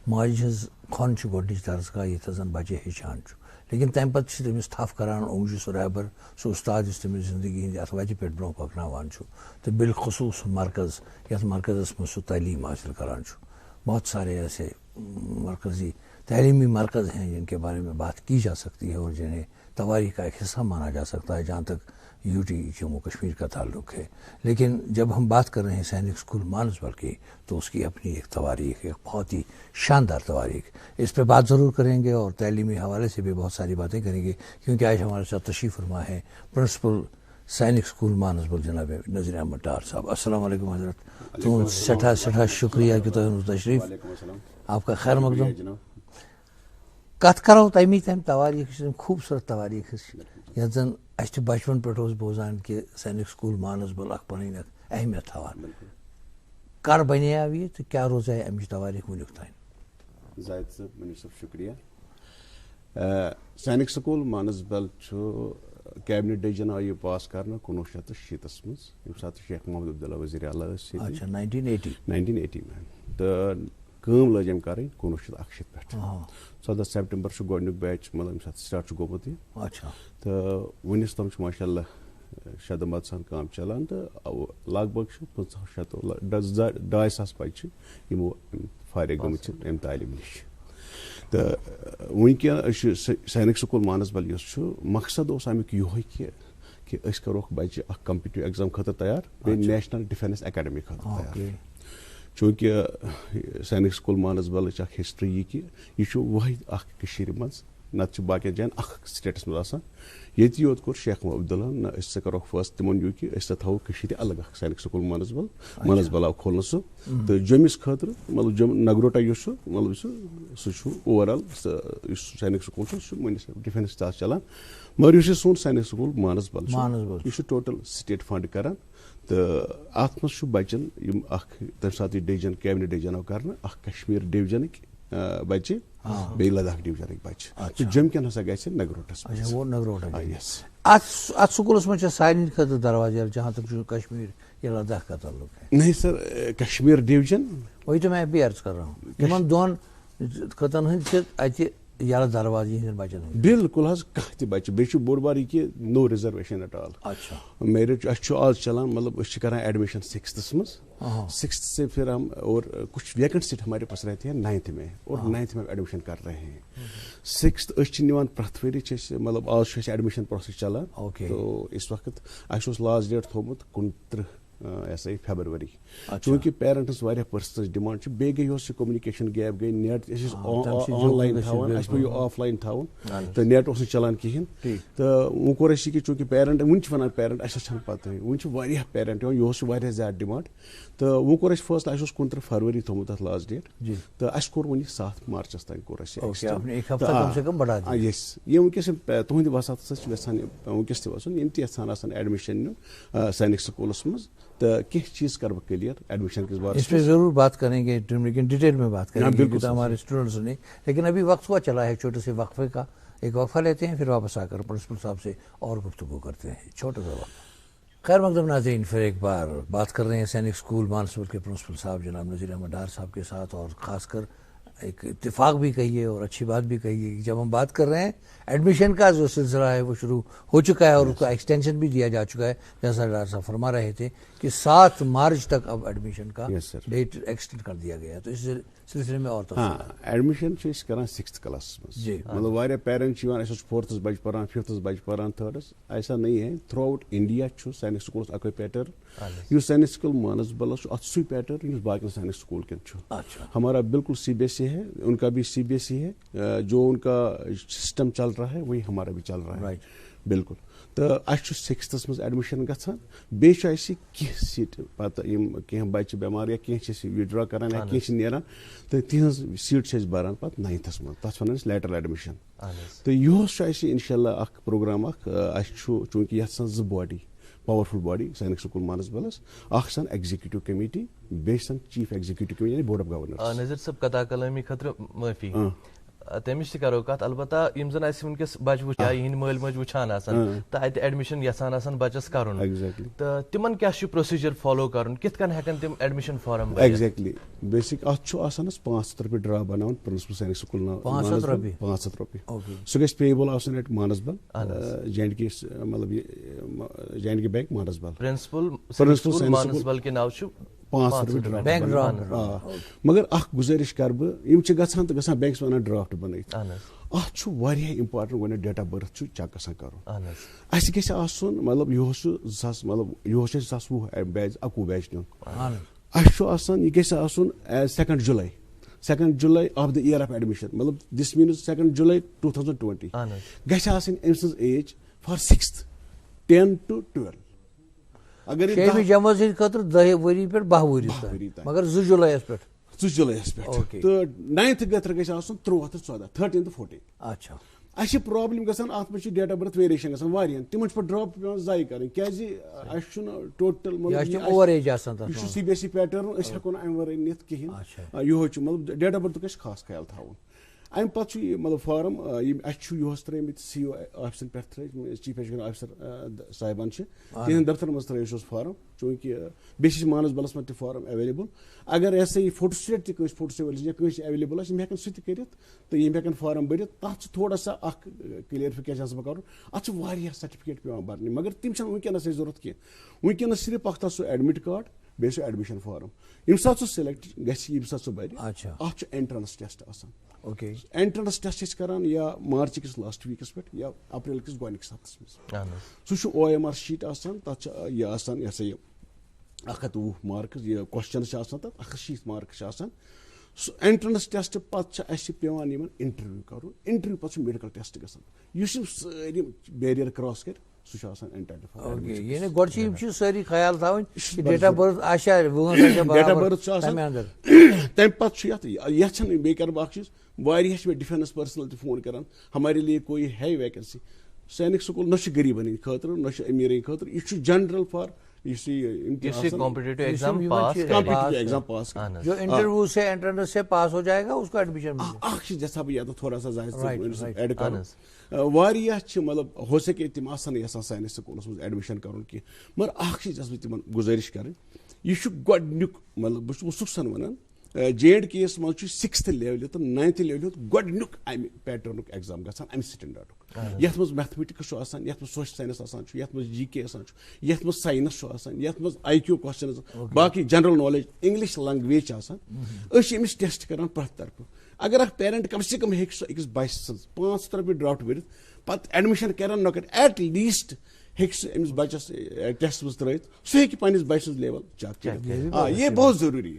ماجہِ ہٕنٛز کھۄن چھُ گۄڈنِچ درسگاہ ییٚتٮ۪تھ زَن بَچہِ ہیٚچھان چھُ لیکن تَمہِ پَتہٕ چھِ تٔمِس تھپھ کَران اوٚنٛگجہِ سُہ رہبر سُہ اُستاد یُس تٔمِس زندگی ہِنٛدِ اَتھ وَتہِ پٮ۪ٹھ برونٛہہ پَکناوان چھُ تہٕ بالخصوٗص سُہ مرکز یَتھ مرکزَس منٛز سُہ تعلیٖم حٲصِل کران چھُ. بہت سارے ایسے مرکزی تعلیمی مرکز ہیں جن کے بارے میں بات کی جا سکتی ہے اور جنہیں تواریخ کا ایک حصہ مانا جا سکتا ہے جہاں تک یو ٹی جموں کشمیر کا تعلق ہے. لیکن جب ہم بات کر رہے ہیں سینک اسکول مانسبل کی تو اس کی اپنی ایک تواریخ ایک بہت ہی شاندار تواریخ. اس پہ بات ضرور کریں گے اور تعلیمی حوالے سے بھی بہت ساری باتیں کریں گے کیونکہ آج ہمارے ساتھ تشریف فرما ہے پرنسپل سینک اسکول مانسبل جناب نذیر احمد ڈار صاحب. السلام علیکم حضرت. تو سٹھا شکریہ کہ تُہۍ اوٚنوُ تشریف. آپ کا خیر مقدم. کتھ کرو تمی تواریخ خوبصورت تواریخ یتھ زن اسہِ بچپن پٮ۪ٹھ اوس بوزان کہ سینک سکول مانسبل اکھ پنٕنۍ اکھ اہمیت تھاوان. کر بنیو یہ تو کیا روزے امچ تواریخ ونیُک تام؟ زاہد صٲب منیٖر صٲب شُکریہ. سینک سکول مانسبل چھُ کیبنٹ ڈیسیجن آو یہ پاس کرنہٕ 1960 منٛز ییٚمہِ ساتہٕ شیخ محمد عبداللہ وزیر اعلیٰ ٲسۍ اچھا 1980 تہٕ کٲم لٲج أمۍ کَرٕنۍ 1961 پٮ۪ٹھ. 14 سپٹمبر چھُ گۄڈنیُک بیچ مطلب ییٚمہِ ساتہٕ سٹاٹ چھُ گوٚمُت یہِ. اچھا. تہٕ وُنیُس تام چھُ ماشاء اللہ شدمات سان کٲم چلان تہٕ لگ بگ چھُ 2,500 بچہِ یِمو فارغ گٔمٕتۍ چھِ اَمہِ تعلیٖم نِش. تہٕ وٕنکٮ۪ن چھُ سینک سکول مانسبل یُس چھُ مقصد اوس امیُک یِہوے کہِ أسۍ کَرہوکھ بچہِ اکھ کمپٹیٹیو ایگزام خٲطرٕ تیار بیٚیہِ نیشنل ڈِفینس اکیڈمی خٲطرٕ تیار. چوٗنٛکہِ سینک سکول مانسبلٕچ اکھ ہسٹری یہِ کہِ یہِ چھُ وٲحد اکھ کٔشیٖرِ منٛز نتہٕ چھُ باقین جاین اکھ سٹیٹس منٛز آسان. ییٚتہِ یوت کوٚر شیخ محمد عبداللہ نہ أسۍ ہسا کَرہوکھ فٲصلہٕ تِمن یہِ کہِ أسۍ ہسا تھاوو کٔشیٖرِ الگ اکھ سینک سکول مانسبل آو کھولنہٕ سُہ تہٕ جوٚمِس خٲطرٕ مطلب نگروٹا یُس چھُ مطلب سُہ چھُ اوور آل یُس سینک سکول چھُ سُہ چھُ وُنہِ ڈِفینس تہِ چلان مگر یُس یہِ سون سینک سکول مانسبل چھُ یہِ چھُ ٹوٹل سٹیٹ فنڈ کران. تہٕ اتھ منٛز چھُ بچن یِم اکھ تمہِ ساتہٕ یہِ ڈِوجن کیبنٹ ڈِوجن آو کرنہٕ اکھ کشمیٖر ڈِوجنٕکۍ بچہِ بیٚیہِ لداخ ڈِوجنٕکۍ بچہِ تہٕ جوٚم کٮ۪ن ہسا گژھِ نگروٹس منٛز. اتھ سکولس منٛز چھا سارنٕے خٲطرٕ دروازٕ جہاں تک جو کشمیر یا لداخ کا تعلق ہے؟ نہیں سر کشمیر ڈِوجن وہی تو میں بھی عرض کر رہا ہوں یِمن دۄن خطن ہٕنٛدۍ چھِ اتہِ یلہٕ دروازٕ یِہنٛدٮ۪ن بچن ہٕنٛدۍ. بالکل حظ کانٛہہ تہِ بچہِ بیٚیہِ چھُ بوٚڑ بار یہِ کہِ نو رِزرویشن ایٹ آل. اچھا. میرٹ اَسہِ چھُ آز چلان مطلب أسۍ چھِ کران ایڈمِشن 6th منٛز 6th سے پھر ہم اور کچھ ویکنٹ سیٹ ہمارے پاس رہتی ہیں 9th میں اور 9th میں ایڈمشن کر رہے ہیں. 6th أسۍ چھِ نِوان پرٛٮ۪تھ ؤری چھِ أسۍ مطلب آز چھُ اَسہِ ایڈمِشن پروسیس چلان. تو اس وقت اَسہِ اوس لاسٹ ڈیٹ تھوٚومُت 29 فیبرؤری. چوٗنٛکہِ پیرنٹس واریاہ پٔرسنل ڈِمانڈ چھِ بیٚیہِ گٔے یۄس یہِ کوٚمنِکیشن گیپ گٔے نیٹ أسۍ ٲسۍ آن لاین تھاوان اَسہِ پیٚو یہِ آف لاین تھاوُن تہٕ نیٹ اوس نہٕ چلان کِہینۍ. تہٕ وۄنۍ کوٚر اَسہِ یہِ کہِ چوٗنٛکہِ پیرنٹ وُنہِ چھِ وَنان پیرنٹ اَسہِ چھنہٕ پَتہٕ وُنہِ چھِ واریاہ پیرنٹ یِوان یِہُس چھُ واریاہ زیادٕ ڈِمانڈ. تہٕ وۄنۍ کوٚر اَسہِ فٲصلہٕ اَسہِ اوس 29 فروری تھوٚومُت اَتھ لاسٹ ڈیٹ تہٕ اَسہِ کوٚر وُنہِ 7 مارچس تانۍ کوٚر اَسہِ یس یِم وٕنکیٚس تُہنٛدِ وسات ہسا چھِ یژھان وٕنکیٚس تہِ وَسُن یِم تہِ یژھان آسان ایڈمِشن نیُن سینک سکولس منٛز تہٕ کینٛہہ چیٖز کرٕ بہٕ کلیئر ایڈمشن کِس بارس. اس پہ ضرور بات کریں گے لیکن ڈیٹیل میں بات کریں گے تو ہمارے اسٹوڈنٹس نے. لیکن ابھی وقت ہوا چلا ہے چھوٹے سے وقفے کا. ایک وقفہ لیتے ہیں پھر واپس آ کر پرنسپل صاحب سے اور گفتگو کرتے ہیں. چھوٹا سا وقفہ. خیر مقدم ناظرین پھر ایک بار بات کر رہے ہیں سینک اسکول مانسبل کے پرنسپل صاحب جناب نذیر احمد ڈار صاحب کے ساتھ اور خاص کر ایک اتفاق بھی کہیے اور اچھی بات بھی کہیے کہ جب ہم بات کر رہے ہیں ایڈمیشن کا جو سلسلہ ہے وہ شروع ہو چکا ہے اور اس کا ایکسٹینشن بھی دیا جا چکا ہے جیسا ڈاکٹر صاحب فرما رہے تھے کہ 7 مارچ تک اب ایڈمیشن کا ڈیٹ ایکسٹینڈ کر دیا گیا. تو اس سلسلے میں اور ایڈمشن چھِ أسۍ کران 6th کلاس منٛز. مطلب واریاہ پیرنٹ چھِ یِوان اَسہِ اوس 4th بچہِ پران 5th بچہِ پران 3rd ایسا نہیں ہے. تھرو آؤٹ انڈیا چھُ سینک سکولس اکوے پیٹرن یُس سینک سکول مانسبلس چھُ اتھ سُے پیٹرن یُس باقین سینک سکول کٮ۪ن چھُ. ہمارا بالکل CBSE ہے ان کا بھی CBSE ہے جو ان کا سسٹم چل رہا ہے وہی ہمارا بھی چل رہا ہے. بالکل. تہٕ اَسہِ چھُ 6th منٛز ایڈمِشن گژھان. بیٚیہِ چھُ اَسہِ کینٛہہ سیٖٹ پتہٕ یِم کینٛہہ بچہِ بٮ۪مار یا کینٛہہ چھِ أسۍ وِدڈرا کران یا کینٛہہ چھِ نیران تہٕ تِہنٛز سیٖٹ چھِ أسۍ بران پتہٕ 9th منٛز. تتھ وَنان أسۍ لیٹرل ایڈمِشن. تہٕ یِہُس چھُ اَسہِ انشاء اللہ اکھ پروگرام اکھ اَسہِ چھُ چوٗنٛکہِ یتھ آسان 2 باڈی پاورفul باڈی سینک سکول مانسبلس. اکھ چھِ آسان ایگزیکٹو کمیٹی بیٚیہِ چھِ آسان چیف ایگزیکٹو کمیٹی یعنی بورڈ آف گورنرز. نذیر صٲب قطع کلٲمی خٲطرٕ معٲفی. تمِچ تہِ کرو کتھ البتہ یِم زن اسہِ وٕنکیٚس بچہِ وٕچھان یِہٕنٛدۍ مٲلۍ مٲجۍ وٕچھان آسان تہٕ اَتہِ ایڈمِشن یژھان آسان بچس کرُن تہٕ تِمن کیاہ چھُ پروسیٖجر فالو کرُن کِتھ کٔنۍ ہٮ۪کن تِم ایڈمِشن فارم ایگزیکٹلی بیسک اتھ چھُ آسان اسہِ $500 ڈرا بناوُن پرنسپل سینک سکوٗل $500 سُہ گژھِ پیبل آسُن ایٹ مانسبل JNK مطلب JNK bank Mansbal principal Mansbal کے ناو چھُ $500 ڈرا مگر اکھ گُزٲرِش کرٕ بہٕ یِم چھِ گژھان تہٕ گژھان بینکس وَنان ڈرافٹ بنٲیِتھ اتھ چھُ واریاہ امپارٹنٹ گۄڈٕنیتھ ڈیٹ آف برتھ چھُ چیک گژھان کرُن اسہِ گژھِ آسُن مطلب یِہُس چھُ 2020 بیچ 21 بیچ نیُن اسہِ چھُ آسان یہِ گژھِ آسُن 2 جُلاے آف د یِیر آف ایڈمِشن مطلب دِس میٖنٕز 2 جُلاے 2020 گژھِ آسٕنۍ أمۍ سٕنٛز ایج فار 6th 10 to 12 اگر جمٲژ ہٕنٛدِ خٲطرٕ 10 ؤری پٮ۪ٹھ 12 ؤری مگر 2 جُلایَس پٮ۪ٹھ 2 جُلایَس پٮ۪ٹھ تہٕ 9th خٲطرٕ گژھِ آسُن 13 تہٕ 14 13 تہٕ 14 اچھا اَسہِ چھِ پرابلِم گژھان اَتھ منٛز چھِ ڈیٹ آف برتھ ویریشن گژھان واریاہن تِمن چھِ پَتہٕ ڈراپ پیوان ضایع کَرٕنۍ کیازِ اَسہِ چھُنہٕ ٹوٹل یہِ چھُ CBSE پیٹرن أسۍ ہٮ۪کو نہٕ اَمہِ وَرٲے نِتھ کِہینۍ یِہوے چھُ مطلب ڈیٹ آف برتھُک گژھِ خاص خیال تھاوُن اَمہِ پَتہٕ چھُ یہِ مطلب فارم یِم اَسہِ چھُ یِہُس ترٲومٕتۍ CO آفسَن پٮ۪ٹھ ترٲومٕتۍ چیٖف ایجوکیشن آفسر صاحبان چھِ تِہنٛدِ دفترن منٛز ترٲوِو سُہ فارم چوٗنٛکہِ بیٚیہِ چھِ مانسبلس منٛز تہِ فارم ایویلیبل اگر یہِ ہسا یہِ فوٹو سٹیٹ تہِ کٲنٛسہِ فوٹو سٹیٹ یا کٲنٛسہِ ایویلیبل آسہِ یِم ہٮ۪کن سُہ تہِ کٔرِتھ تہٕ یِم ہٮ۪کن فارم بٔرِتھ تَتھ چھُ تھوڑا سا اکھ کلیرفِکیشن آسان کرُن اَتھ چھِ واریاہ سرٹِفکیٹ پیوان بَرنہِ مگر تِم چھنہٕ وٕنکیٚنس ضوٚرتھ کینٛہہ وٕنکیٚنس صرف اکھ تَتھ سُہ ایڈمِٹ کارڈ بیٚیہِ سُہ ایڈمِشن فارم ییٚمہِ ساتہٕ سُہ سِلیکٹ گژھِ ییٚمہِ ساتہٕ سُہ بَرِ اَتھ چھُ اینٹرنس ٹیسٹ آسان اینٹرنس ٹیسٹ چھِ أسۍ کران یا مارچ کِس لاسٹ ویٖکس پٮ۪ٹھ یا اپریل کِس گۄڈٕنِکِس ہفتس منٛز سُہ چھُ OMR شیٖٹ آسان تَتھ چھِ یہِ آسان یہِ ہسا یہِ 120 مارکٕس یہِ کوسچنز چھِ آسان تَتھ 160 مارکٕس چھِ آسان سُہ اینٹرنس ٹیسٹ پتہٕ چھِ اَسہِ پیوان یِمن انٹرویو کرُن انٹرویو پتہٕ چھُ میڈِکل ٹیسٹ گژھان یُس یِم سٲری بیریر کراس کرِ سُہ چھُ آسان یعنی گۄڈٕ چھِ یِم سٲری خیال تھاوٕنۍ ڈیٹ آف برتھ چھُ آسان تَمہِ پتہٕ چھُ یتھ چھنہٕ بیٚیہِ کرٕ بہٕ اکھ چیٖز واریاہ چھِ مےٚ ڈِفینس پٔرسنل تہِ فون کران ہمارے لیے کوئی ہے ویکینسی سینک سکوٗل نہ چھُ غریٖبن ہٕنٛدِ خٲطرٕ نہ چھُ امیٖرن ہٕنٛدِ خٲطرٕ یہِ چھُ جنرل فار یُس اکھ چیٖز یژھان بہٕ یتھ تھوڑا سا ایڈ کرُن واریاہ چھِ مطلب ہو سکے تِم آسن نہٕ یژھان سٲنِس سکوٗلس منٛز ایڈمِشن کرُن کینٛہہ مگر اکھ چیٖز یژھٕ بہٕ تِمن گُزٲرِش کرٕنۍ یہِ چھُ گۄڈٕنیُک مطلب بہٕ چھُس سُہ ونان JNK یس منٛز چھُ 6th لیولہِ تہٕ 9th لیولہِ ہُنٛد گۄڈٕنیُک امہِ پیٹرنُک ایگزام گژھان امہِ سٹینڈاڈُک یتھ منٛز میتھمیٹکس چھُ آسان یتھ منٛز سوشل ساینس آسان چھُ یتھ منٛز GK آسان چھُ یتھ منٛز ساینس چھُ آسان یتھ منٛز IQ کوسچنز باقٕے جنرل نالیج انگلش لنگویج چھِ آسان أسۍ چھِ أمِس ٹیسٹ کران پرٛٮ۪تھ طرفہٕ اگر اکھ پیرنٹ کم سے کم ہیٚکہِ سُہ أکِس بچہِ سٕنٛز $500 ڈرافٹ بٔرِتھ پتہٕ ایڈمِشن کرن نۄقد ایٹ لیٖسٹ ہیٚکہِ سُہ أمِس بچس ٹیسٹ منٛز ترٲیِتھ سُہ ہیٚکہِ پننِس بچہِ سٕنٛز لیول چیک کٔرِتھ یہ بہت ضروٗری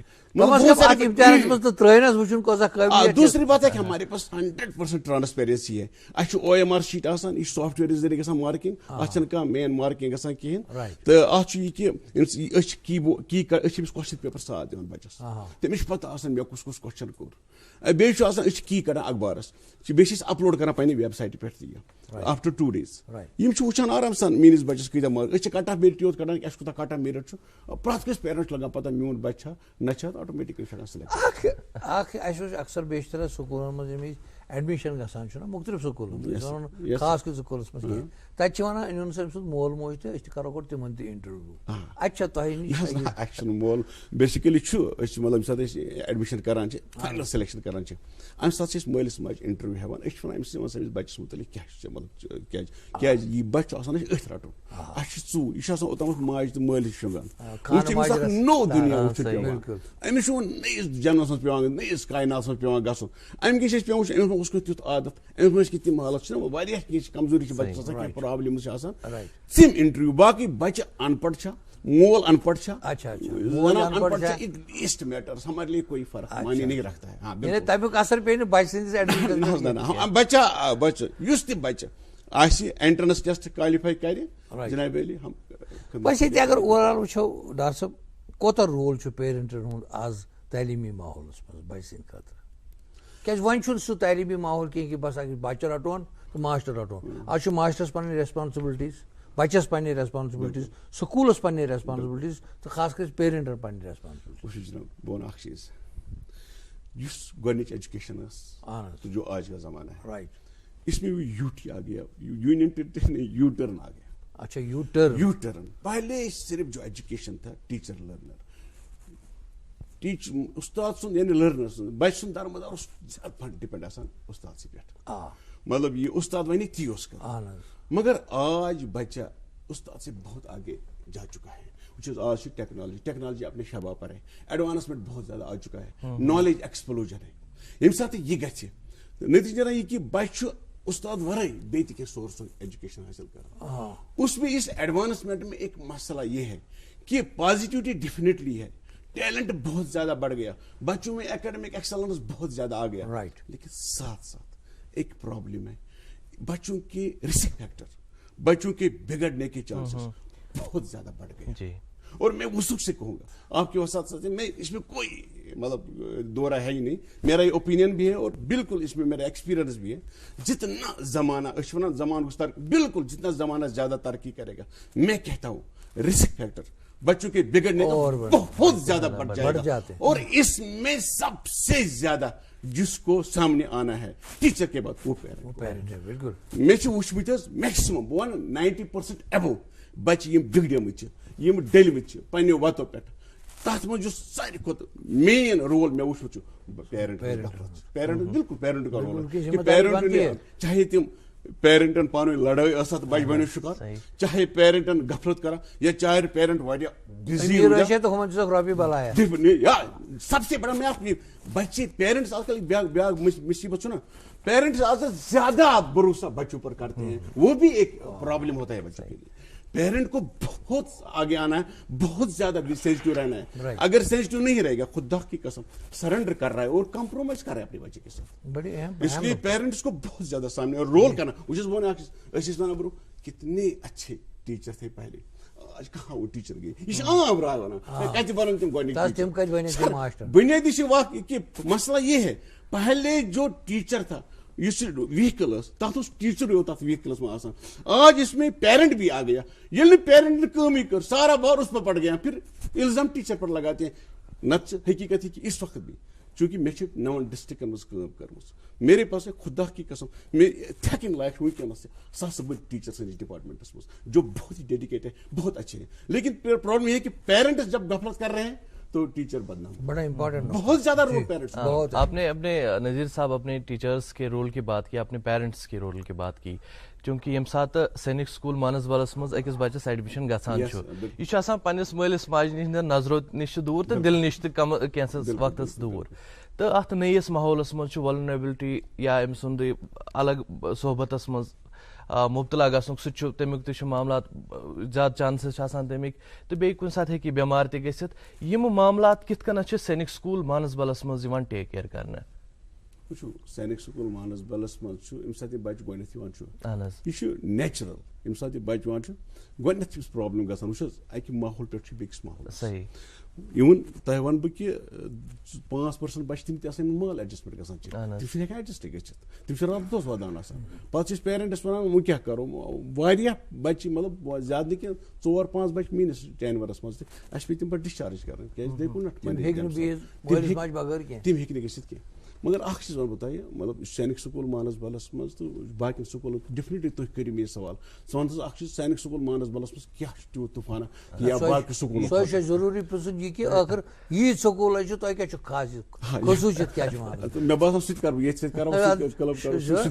دوسری بات ہے کہ ہمارے پاس 100% ٹرانسپیرنسی ہے اَسہِ چھُ OMR شیٖٹ آسان یہِ چھُ سافٹ وِیَر ذٔریعہٕ گژھان مارکِنگ اَتھ چھنہٕ کانٛہہ مین مارکِنگ گژھان کِہینۍ تہٕ اَتھ چھُ یہِ کہِ أسۍ چھِ أمِس کوسچن پیپر ساتھ دِوان بچس تٔمِس چھِ پتہ آسان مےٚ کُس کُس کوسچن کوٚر بیٚیہِ چھُ آسان أسۍ چھِ کی کڑان اخبارس بیٚیہِ چھِ أسۍ اپلوڈ کران پننہِ ویب سایٹہِ پٮ۪ٹھ تہِ یہِ آفٹر 2 days یِم چھِ وٕچھان آرام سان میٲنِس بچس کۭتیاہ مارکس أسۍ چھِ کٹ آف میرِٹ یوت کڑان اَسہِ کوٗتاہ کٹ آف میرِٹ چھُ پرٛٮ۪تھ کٲنٛسہِ پیرنٹ چھُ لگان پتہ میون بچہِ چھا نہ چھا آٹومیٹِکلی چھُ ہٮ۪کان سِلیکٹ اَسہِ وٕچھ اکثر بیشتر سکوٗلن منٛز ییٚمہِ ایڈمِشن گژھان چھُنہ مُختٔلِف سکوٗلن منٛز خاص کر سکوٗلس منٛز کینٛہہ تَتہِ چھِ ونان أنۍوُن سا أمۍ سُنٛد مول موج تہٕ أسۍ تہِ کرو گۄڈٕ تِمن تہِ انٹرویو اَتہِ چھا تۄہہِ نِش اَسہِ چھُنہٕ مول بیسِکلی چھُ أسۍ مطلب ییٚمہِ ساتہٕ أسۍ ایڈمِشن کران چھِ فاینل سِلیکشن کران چھِ اَمہِ ساتہٕ چھِ أسۍ مٲلِس ماجہِ انٹرویو ہٮ۪وان أسۍ چھِ ونان أمِس أمِس بچس مُتعلِق کیاہ چھُ مطلب کیازِ یہِ بچہِ چھُ آسان اَسہِ أتھۍ رٹُن اَسہِ چھِ ژوٗر یہِ چھُ آسان اوٚتامَتھ ماجہِ تہٕ مٲلِس شۄنٛگان وۄنۍ چھُ أمِس اکھ نوٚو دُنیا وٕچھُن پیوان أمِس چھُ وۄنۍ نٔیِس جنمس منٛز پیوان نٔیِس کایناتس منٛز پیوان گژھُن اَمہِ کِنۍ چھِ أسۍ پیوان وٕچھُن أمِس منٛز اوس کانٛہہ تیُتھ عادت أمِس منٛز کینٛہہ تِم حالت چھِ واریاہ کینٛہہ چھِ کمزوری چھِ بچس آسان کینٛہہ پرابلمز چھِ آسان تِم انٹرویو باقٕے بچہِ ان پڑھ چھا مول ان پڑھ چھا ان پڑھ چھا اٹ لیسٹ میٹرز ہمارے لیے کوئی فرق معنی نہیں رکھتا ہے تمیُک اثر پیٚیہِ نہٕ بچہِ سٕنٛدِس ایڈمِشن بچہ یُس تہِ بچہِ آسہِ اینٹرنس ٹیسٹ کالِفاے کرِ جناب علی بس ییٚتہِ اگر اوور آل وٕچھو ڈاکٹر صٲب کوتاہ رول چھُ پیرنٹن ہُنٛد آز تعلیٖمی ماحولس منٛز بچہِ سٕنٛدِ خٲطرٕ کیازِ وۄنۍ چھُنہٕ سُہ تعلیٖمی ماحول کینٛہہ کہِ بس اگر بچہِ رٹون تہٕ ماسٹر رٹون آز چھُ ماسٹرس پنٕنۍ ریسپانسبلٹیٖز بچس پننہِ ریسپانسبلٹیٖز سکوٗلس پننہِ ریسپانسبلٹیٖز تہٕ خاص کر پیرنٹن پننہِ ریسپانسبلٹیٖز جناب بہٕ ونہٕ اکھ چیٖز یس گۄڈنِچ ایجوکیشن ٲس جو آج کا زمانہ ہے رائٹ اس میں بھی یو ٹی آ گیا یونین ٹیریٹری یو ٹرن آ گیا. اچھا یو ٹرن پہلے صرف جو ایجوکیشن تھا ٹیچر لرنر استاد سن یعنی لرنر سن بچہ سن درمدار اس زیادہ پہن ڈپینڈ آسان استاد سے پہ مطلب یہ استاد ونی تی اس کا مگر آج بچہ استاد سے بہت آگے جا چکا ہے. آج ٹیکنالوجی اپنے شباب پر ہے ایڈوانسمنٹ بہت زیادہ آ چکا ہے نالج ایکسپلوجن ہے یمہ سات یہ گھِ نتیجہ نیران یہ کہ بچہ استاد ورائے بیت کے سورس ایجوکیشن حاصل کر اس میں اس ایڈوانسمنٹ میں ایک مسئلہ یہ ہے کہ پازیٹیوٹی ڈیفینیٹلی ہے ٹیلنٹ بہت زیادہ بڑھ گیا بچوں میں اکیڈمک ایکسلنس بہت زیادہ آ گیا رائٹ لیکن ساتھ ساتھ ایک پرابلم ہے بچوں کے رسک فیکٹر بچوں کے بگڑنے کے چانسز بہت زیادہ بڑھ گئے جی. اور میں وسوخ سے کہوں گا آپ کے وسط سے میں اس میں کوئی مطلب دورہ ہے ہی نہیں میرا یہ اوپینین بھی ہے اور بالکل اس میں میرا ایکسپیرینس بھی ہے جتنا زمانہ زمانہ بالکل جتنا زمانہ زیادہ ترقی کرے گا میں کہتا ہوں رسک فیکٹر بچوں کے بگڑنے بہت زیادہ بڑھ جاتے اور اس میں سب سے زیادہ جس کو سامنے آنا ہے ٹیچر کے بعد وہ پیرنٹ بالکل میں وچمت میکسمم 90% ابو بچہ بگڑمت ڈلمت پنہ وتو پہ تر من ساری کھت مین رول میں وچمت پیرنٹ بالکل پیرنٹ کا رول پیرنٹ چاہے تم پیرنٹن پانوی لڑائی ٲسۍ بچہ بنو شکار چاہے پیرنٹن غفلت کران یا چاہے پیرنٹ بزی سب سے بڑا میں بچے پیرنٹس آج کل بیاا مصیبت نا پیرنٹس آج زیادہ بھروسہ بچوں پر کرتے ہیں وہ بھی ایک پرابلم ہوتا ہے بچوں کے لیے. پیرنٹ کو بہت آگے آنا ہے بہت زیادہ سینسٹیو رہنا ہے اگر سینسٹیو نہیں رہے گا خدا کی قسم سرنڈر کر رہا ہے اور کمپرومائز کر رہا ہے اپنے بچے کے ساتھ اس لیے پیرنٹس کو بہت زیادہ سامنے اور رول کرنا ونان برو کتنے اچھے ٹیچر تھے پہلے آج کہاں وہ ٹیچر گئے یہ عام رائے ونان تم بنیادی کہ مسئلہ یہ ہے پہلے جو ٹیچر تھا ویکل تک ٹیچر تک ویکلس میں آسان آج اس میں پیرنٹ بھی آ گیا یل پیرنٹ نے کام ہی کر سارا بار اس پر پڑ گیا پھر الزام ٹیچر پر لگاتے ہیں نت حقیقت ہے کہ اس وقت بھی چونکہ میں 9 ڈسٹرکن مز کام کرم میرے پاس خدا کی قسم میں تھکن لائق ونکس ساس بڑ ٹیچر سندس ڈپارٹمنٹس مز جو بہت ہی ڈیڈیکیٹ ہے بہت اچھے ہیں لیکن پرابلم یہ ہے کہ پیرنٹس جب غفلت کر رہے ہیں تو ٹیچر بدنام بڑا امپورٹنٹ بہت زیادہ رول پیرنٹس. آپ نے اپنے نذیر صاحب اپنے ٹیچرس کے رول کی بات کی اپنے پیرنٹس کے رول کی بات کی چونکہ یم سات سینک سکول مانسبلس مز أکس بچس ایڈمشن گژھان یہ پنس مالس ماجہ ہند نظرو نش دور تو دل نش کینسس وقتس دور تو ات نئیس ماحولس مز ولنریبلٹی یا أمۍ سُنٛد الگ صحبتس مز مبتلا گھنک سہ تمیک تہ معاملات زیادہ چانسز تمیک تو بیٚیہِ کُنہِ ساتہٕ ہیٚکہِ بٮ۪مار تہِ گٔژھِتھ یِم معاملات کِتھ کٔنۍ چھِ سینک سکوٗل مانسبلس منٛز یِوان ٹیک کیر کرنہٕ وٕچھو سینک سکوٗل مانسبلس منٛز چھُ ییٚمہِ ساتہٕ یہِ بچہِ گۄڈنٮ۪تھ یِوان چھُ یہِ چھُ نیچرل ییٚمہِ ساتہٕ یہِ بچہِ یِوان چھُ گۄڈنٮ۪تھ چھِ أمِس پرابلم گژھان وٕچھ حظ اکہِ ماحول پٮ۪ٹھ چھُ بیٚکِس ماحولس صحیح اِوٕن تۄہہِ وَنہٕ بہٕ کہِ 5% بچہِ تِم تہِ آسان یِمن مال ایڈجسٹمنٹ گژھان چھِ تِم چھِنہٕ ہٮ۪کان ایڈجسٹ گٔژھِتھ تِم چھِ راتہٕ دۄہس ودان آسان پتہٕ چھِ أسۍ پیرنٹس ونان وۄنۍ کیٛاہ کرو واریاہ بچہِ مطلب زیادٕ نہٕ کینٛہہ 4-5 بچہِ میٲنِس ٹینورس منٛز تہِ اَسہِ پیٚیہِ تِم پتہٕ ڈِسچارٕج کرٕنۍ کیٛازِ تِم ہیٚکہِ نہٕ گٔژھِتھ کینٛہہ مگر اکھ چیٖز ونہٕ بہٕ تۄہہِ مطلب سینک سکوٗل مانسبلس منٛز تہٕ باقین سکوٗلن ڈیفنِٹلی تُہۍ کٔرِو مےٚ یہِ سوال ژٕ وَن حظ اکھ چیٖز سینک سکوٗل مانسبلس منٛز کیٛاہ چھُ تیوٗت طوٗفانا یا باقٕے سکوٗل سۄ چھِ ضروٗری پرٛژھُن یہِ کہِ ٲخٕر ییٖتۍ سکوٗل چھِ تۄہہِ کیٛاہ چھُ خاص خصوٗصیت کیٛاہ چھِ مےٚ باسان سُہ تہِ کرٕ بہٕ ییٚتہِ سۭتۍ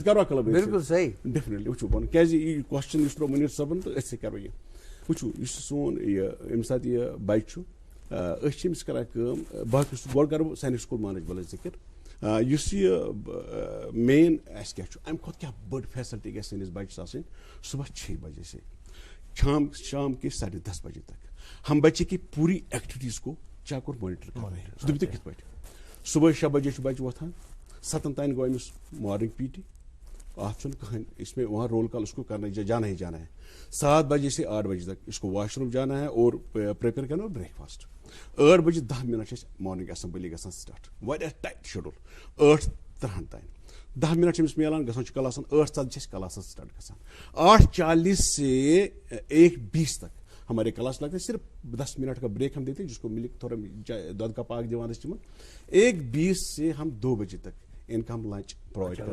کرو کلب بِلکُل صحیح ڈیفنِٹلی وٕچھو پانہٕ کیٛازِ یہِ کوسچن یُس ترٛوو مُنیٖر صٲبن تہٕ أتھۍ سۭتۍ کرو یہِ وٕچھو یُس سون یہِ ییٚمہِ ساتہٕ یہِ بچہِ چھُ أسۍ چھِ أمِس کران کٲم باقٕے گۄڈٕ کرٕ بہٕ سینک سکوٗل مانسبلٕچ ذِکر یُس یہِ مین اَسہِ کیٛاہ چھُ اَمہِ کھۄتہٕ کیٛاہ بٔڑ فیسلٹی گژھِ سٲنِس بچس آسٕنۍ صبح 6 بجے سے شام کے 10:30 بجے تک ہم بچے کی پوری ایکٹیویٹیز کو چیک اور مانیٹر کر رہے ہیں دٔپِو تُہۍ کِتھ پٲٹھۍ صبح 6 بجے چھُ بچہِ وۄتھان 7 تام گوٚو أمِس مارننگ پی ٹی اتھ چھُنہٕ کٕہٕنۍ اس میں وہاں رول کال اس کو کرنا جانا ہی جانا ہے 7 بجے سے 8 بجے تک اس کو واش روم جانا ہے اور پریپیئر کرنا بریک فاسٹ 8 بجے 10 منٹ چھِ اَسہِ مارننگ اسمبلی گژھان سٹارٹ واریاہ ٹایٹ شیڈول 8:30 تام 10 منٹ چھِ أمِس میلان گژھان چھُ کلاسن 8:07 چھِ أسۍ کلاسن سٹارٹ گژھان 8:40 سے 1:20 تک ہمارے کلاس لگتے ہیں, صرف 10 منٹ کا بریک ہم دیتے ہیں, جس کو ملک تھوڑا دودھ کا پاک دیوان 1:20 سے ہم 2 بجے تک ان کا ہم لنچ پرووائڈ کرتے ہیں.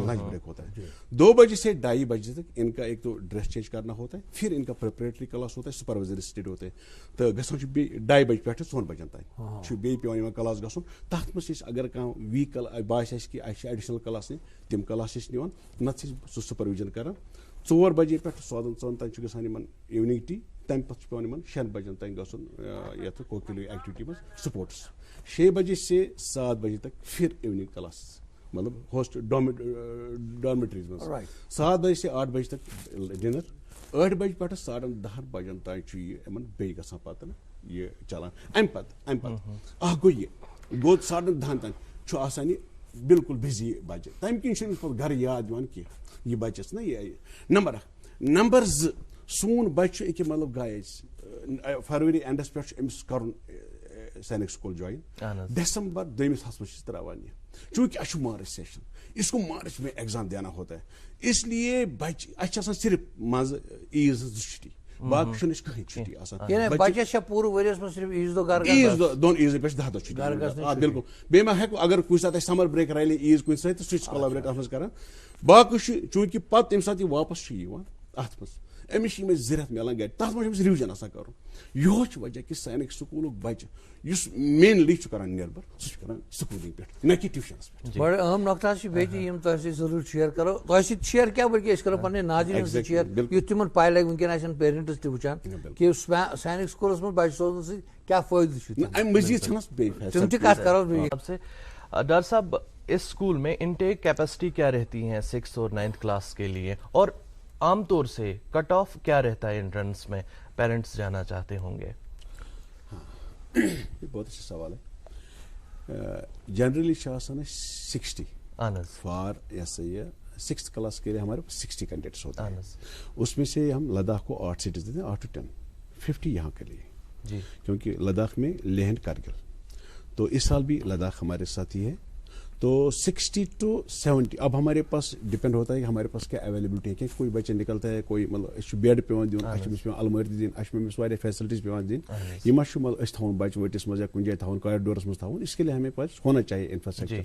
لنچ بریک ہوتا ہے 2 بجے سے 2:30 بجے تک. ان کا ایک تو ڈریس چینج کرنا ہوتا ہے, پھر ان کا پریپریٹری کلاس ہوتا ہے, سپروائزری سٹڈی ہوتے ہیں. تو گژھان 2:30 بجے پہ 4 بجن تین بیٚیہِ پیوان کلاس گژھُن. تتھ منٛز اگر کانٛہہ ویٖکل باسہِ اَسہِ کہِ اَسہِ چھِ ایڈِشنل کلاس نِنۍ, تِم کلاس چھِ نِوان, نتہٕ چھِ سُہ سپروِجن کران. 4 بجے پہ 14 تام چھُ گژھان یِمن اِونِنگ ٹی. تمہِ پتہٕ چھُ پیوان یِمن 6 بجن تام گژھُن یتھ کوکیولی ایکٹیوٹی منٛز سپورٹس. 6 بجے سے 7 بجے تک پھر اِونِنگ کلاس, مطلب ہوسٹ ڈارمیٹریز منٛز. 7 بجے سے 8 بجے تک ڈنر. 8 بجے پٮ۪ٹھ 10:30 بجن تام چھُ یہِ یِمن بیٚیہِ گژھان پتہٕ یہ چلان. امہِ پتہٕ اکھ گوٚو یہِ گوٚو 10:30 تام چھُ آسان یہِ بالکل بِزی بچہِ. تمہِ کِنۍ چھُنہٕ پتہٕ گرٕ یاد یِوان کینٛہہ یہِ بچس نا یہِ. نمبر 1. نمبر 2, سون بچہِ چھُ أکیاہ مطلب گایہِ فروری اینڈس پٮ۪ٹھ چھُ أمِس کرُن سینک سکول جوین. دسمبر 2 ہس منٛز چھِ تراوان یہِ, چونکہ اَسہِ چھُ مارچ سیشن, اس کو مارچ میں ایگزام دینا ہوتا ہے. اس لیے بچہ اَسہِ چھِ آسان صرف منٛزٕ عیٖز 2 چھُٹی, باقٕے چھُنہٕ اَسہِ کٕہٕنۍ چھُٹی آسان. بچس چھا پوٗرٕ ؤرِیَس منٛز صرف عیٖذ دۄہ گرٕ عیٖذ دۄہ 2 عیٖذ پٮ۪ٹھ 10 دۄہ چھُٹی. آ بالکل. بیٚیہِ ما ہٮ۪کو اگر کُنہِ ساتہٕ اَسہِ سمر بریک رلہِ عیٖذ کُنہِ سۭتۍ تہٕ سُہ چھُ کولابریٹ اَتھ منٛز کران. باقٕے چھُ چوٗنکہِ پتہٕ ییٚمہِ ساتہٕ یہِ واپس چھُ یِوان اَتھ منٛز أمِس چھِ أمِس 2 رٮ۪تھ مِلان گرِ, تَتھ منٛز چھُ أمِس رِوِجن آسان کرُن. یِہوے چھُ وجہ کہِ سانِک سکوٗلُک بچہِ یُس مینلی چھُ کران نِربر, سُہ چھُ کران سکوٗلِنگ پٮ۪ٹھ نہ کہِ ٹیوٗشنس پٮ۪ٹھ. بڑٕ اہم نۄقطہٕ چھِ بیٚیہِ تہِ یِم تۄہہِ سۭتۍ ضروٗر شِیر کرو. تۄہہِ سۭتۍ شِیر کیٛاہ بٔلکہِ أسۍ کرو پنٕنۍ ناظریٖنن سۭتۍ شِیر, یُتھ تِمن پاے لگہِ وٕنکیٚن آسن پیرنٹٕس تہِ وٕچھان کہِ سینک سکوٗلس منٛز بچہِ سوزنہٕ سۭتۍ کیٛاہ فٲیدٕ چھُ. امہِ مٔزیٖد چھنس بیٚیہِ تِم تہِ کتھ کرو بیٚیہِ. ڈاکٹر صاحب, اس اسکول میں انٹیک کیپیسٹی کیا رہتی ہے 6th اور 9th کلاس کے لیے, اور عام طور سے کٹ آف کیا رہتا ہے انٹرنس میں, پیرنٹس جانا چاہتے ہوں گے؟ یہ بہت اچھا سوال ہے. جنرلی 60 فار ایسا یہ 6th کلاس کے لیے ہمارے 60 کینڈیڈیٹس ہوتے ہیں. اس میں سے ہم لداخ کو 8 سیٹس دیتے ہیں, 8 to 10, 50 یہاں کے لیے, کیونکہ لداخ میں لیہ اینڈ کارگل. تو اس سال بھی لداخ ہمارے ساتھ ہی ہے. تو 60 to 70 اب ہمارے پاس ڈپینڈ ہوتا ہے کہ ہمارے پاس کیا اویلیبلٹی ہے. کہ کوئی بچہ نکلتا ہے, کوئی مطلب بیڈ پیوان دین, اچھا الماری دین, اچھا فیسلٹیز پیوان دین, یہ ما مطلب اس تھاؤن بچہ وٹس مز یا کن جائے تھاؤن کارڈورس مز تھاؤن. اس کے لیے ہمیں پاس ہونا چاہیے انفراسٹرکچر.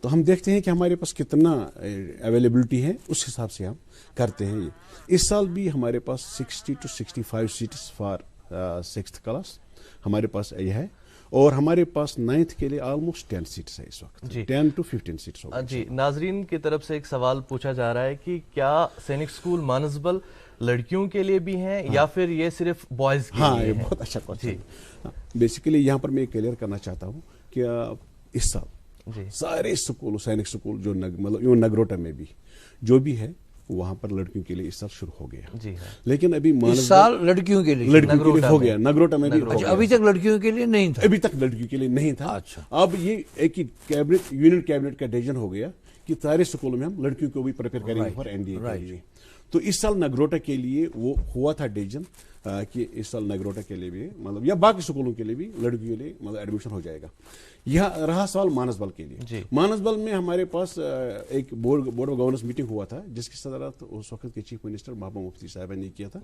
تو ہم دیکھتے ہیں کہ ہمارے پاس کتنا اویلیبلٹی ہے, اس حساب سے ہم کرتے ہیں. یہ اس سال بھی ہمارے پاس 60 to 65 seats for 6th class ہمارے پاس یہ ہے. اور ہمارے پاس 9th کے لیے آلموسٹ 10 سیٹس ہے اس وقت, 10 to 15 سیٹس ہوگا. جی, ناظرین کی طرف سے ایک سوال پوچھا جا رہا ہے کہ کیا سینک اسکول مانسبل لڑکیوں کے لیے بھی ہیں یا پھر یہ صرف بوائز کے لیے؟ ہاں, یہ بہت اچھا کوشچن ہے. بیسیکلی یہاں پر میں کلیئر کرنا چاہتا ہوں کہ اس سال سارے اسکول سینک اسکول جو مطلب نگروٹا میں بھی جو بھی ہے وہاں پر لڑکیوں کے لیے اس سال شروع ہو گیا. لیکن ابھی اس سال لڑکیوں کے لیے ہو گیا, نگروٹا میں بھی. ابھی تک لڑکیوں کے لیے نہیں تھا, ابھی تک لڑکیوں کے لیے نہیں تھا. اب یہ ایک کیبنٹ یونین کیبنٹ کا ڈیسیژن ہو گیا کہ سارے اسکولوں میں ہم لڑکیوں کو بھی پریپیئر کریں گے فار NDA کے لیے. تو اس سال نگروٹا کے لیے وہ ہوا تھا ڈیسیژن کہ اس سال نگروٹا کے لیے بھی مطلب یا باقی اسکولوں کے لیے بھی لڑکیوں کے لیے مطلب ایڈمیشن ہو جائے گا. یہاں رہا سوال مانسبل کے لیے. مانسبل میں ہمارے پاس ایک بورڈ آف گورننس میٹنگ ہوا تھا جس کی صدارت اس وقت کے چیف منسٹر محبوبہ مفتی صاحبہ نے کیا تھا.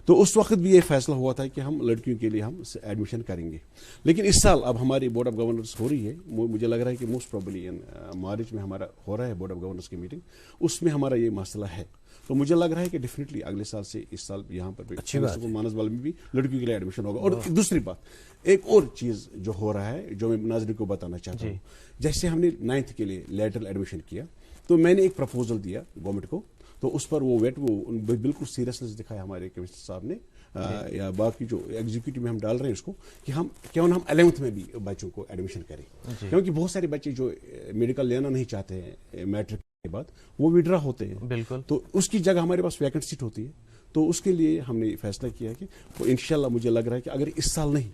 تو اس وقت بھی یہ فیصلہ ہوا تھا کہ ہم لڑکیوں کے لیے ہم ایڈمیشن کریں گے. لیکن اس سال اب ہماری بورڈ آف گورننس ہو رہی ہے, مجھے لگ رہا ہے کہ موسٹ پروبلی مارچ میں ہمارا ہو رہا ہے بورڈ آف گورننس کی میٹنگ, اس میں ہمارا یہ مسئلہ ہے. تو مجھے لگ رہا ہے کہ ڈیفینیٹلی اگلے سال سے اس سال یہاں پر مانسبل میں بھی لڑکیوں کے لیے ایڈمیشن ہوگا. اور دوسری بات, ایک اور چیز جو ہو رہا ہے جو میں ناظرین کو بتانا چاہتا ہوں, جیسے ہم نے 9th کے لیے لیٹرل ایڈمیشن کیا تو میں نے ایک پرپوزل دیا گورنمنٹ کو, تو اس پر وہ بالکل سیریسنس دکھایا ہمارے کمشنر صاحب نے یا باقی جو ایگزیکٹو میں ہم ڈال رہے ہیں اس کو کہ ہم کیوں نہ ہم 11th میں بھی بچوں کو ایڈمیشن کریں. کیونکہ بہت سارے بچے جو میڈیکل لینا نہیں چاہتے ہیں میٹرک کے بعد وہ وڈرا ہوتے ہیں. بالکل. تو اس کی جگہ ہمارے پاس ویکنٹ سیٹ ہوتی ہے. تو اس کے لیے ہم نے فیصلہ کیا کہ انشاءاللہ مجھے لگ رہا ہے کہ اگر اس سال نہیں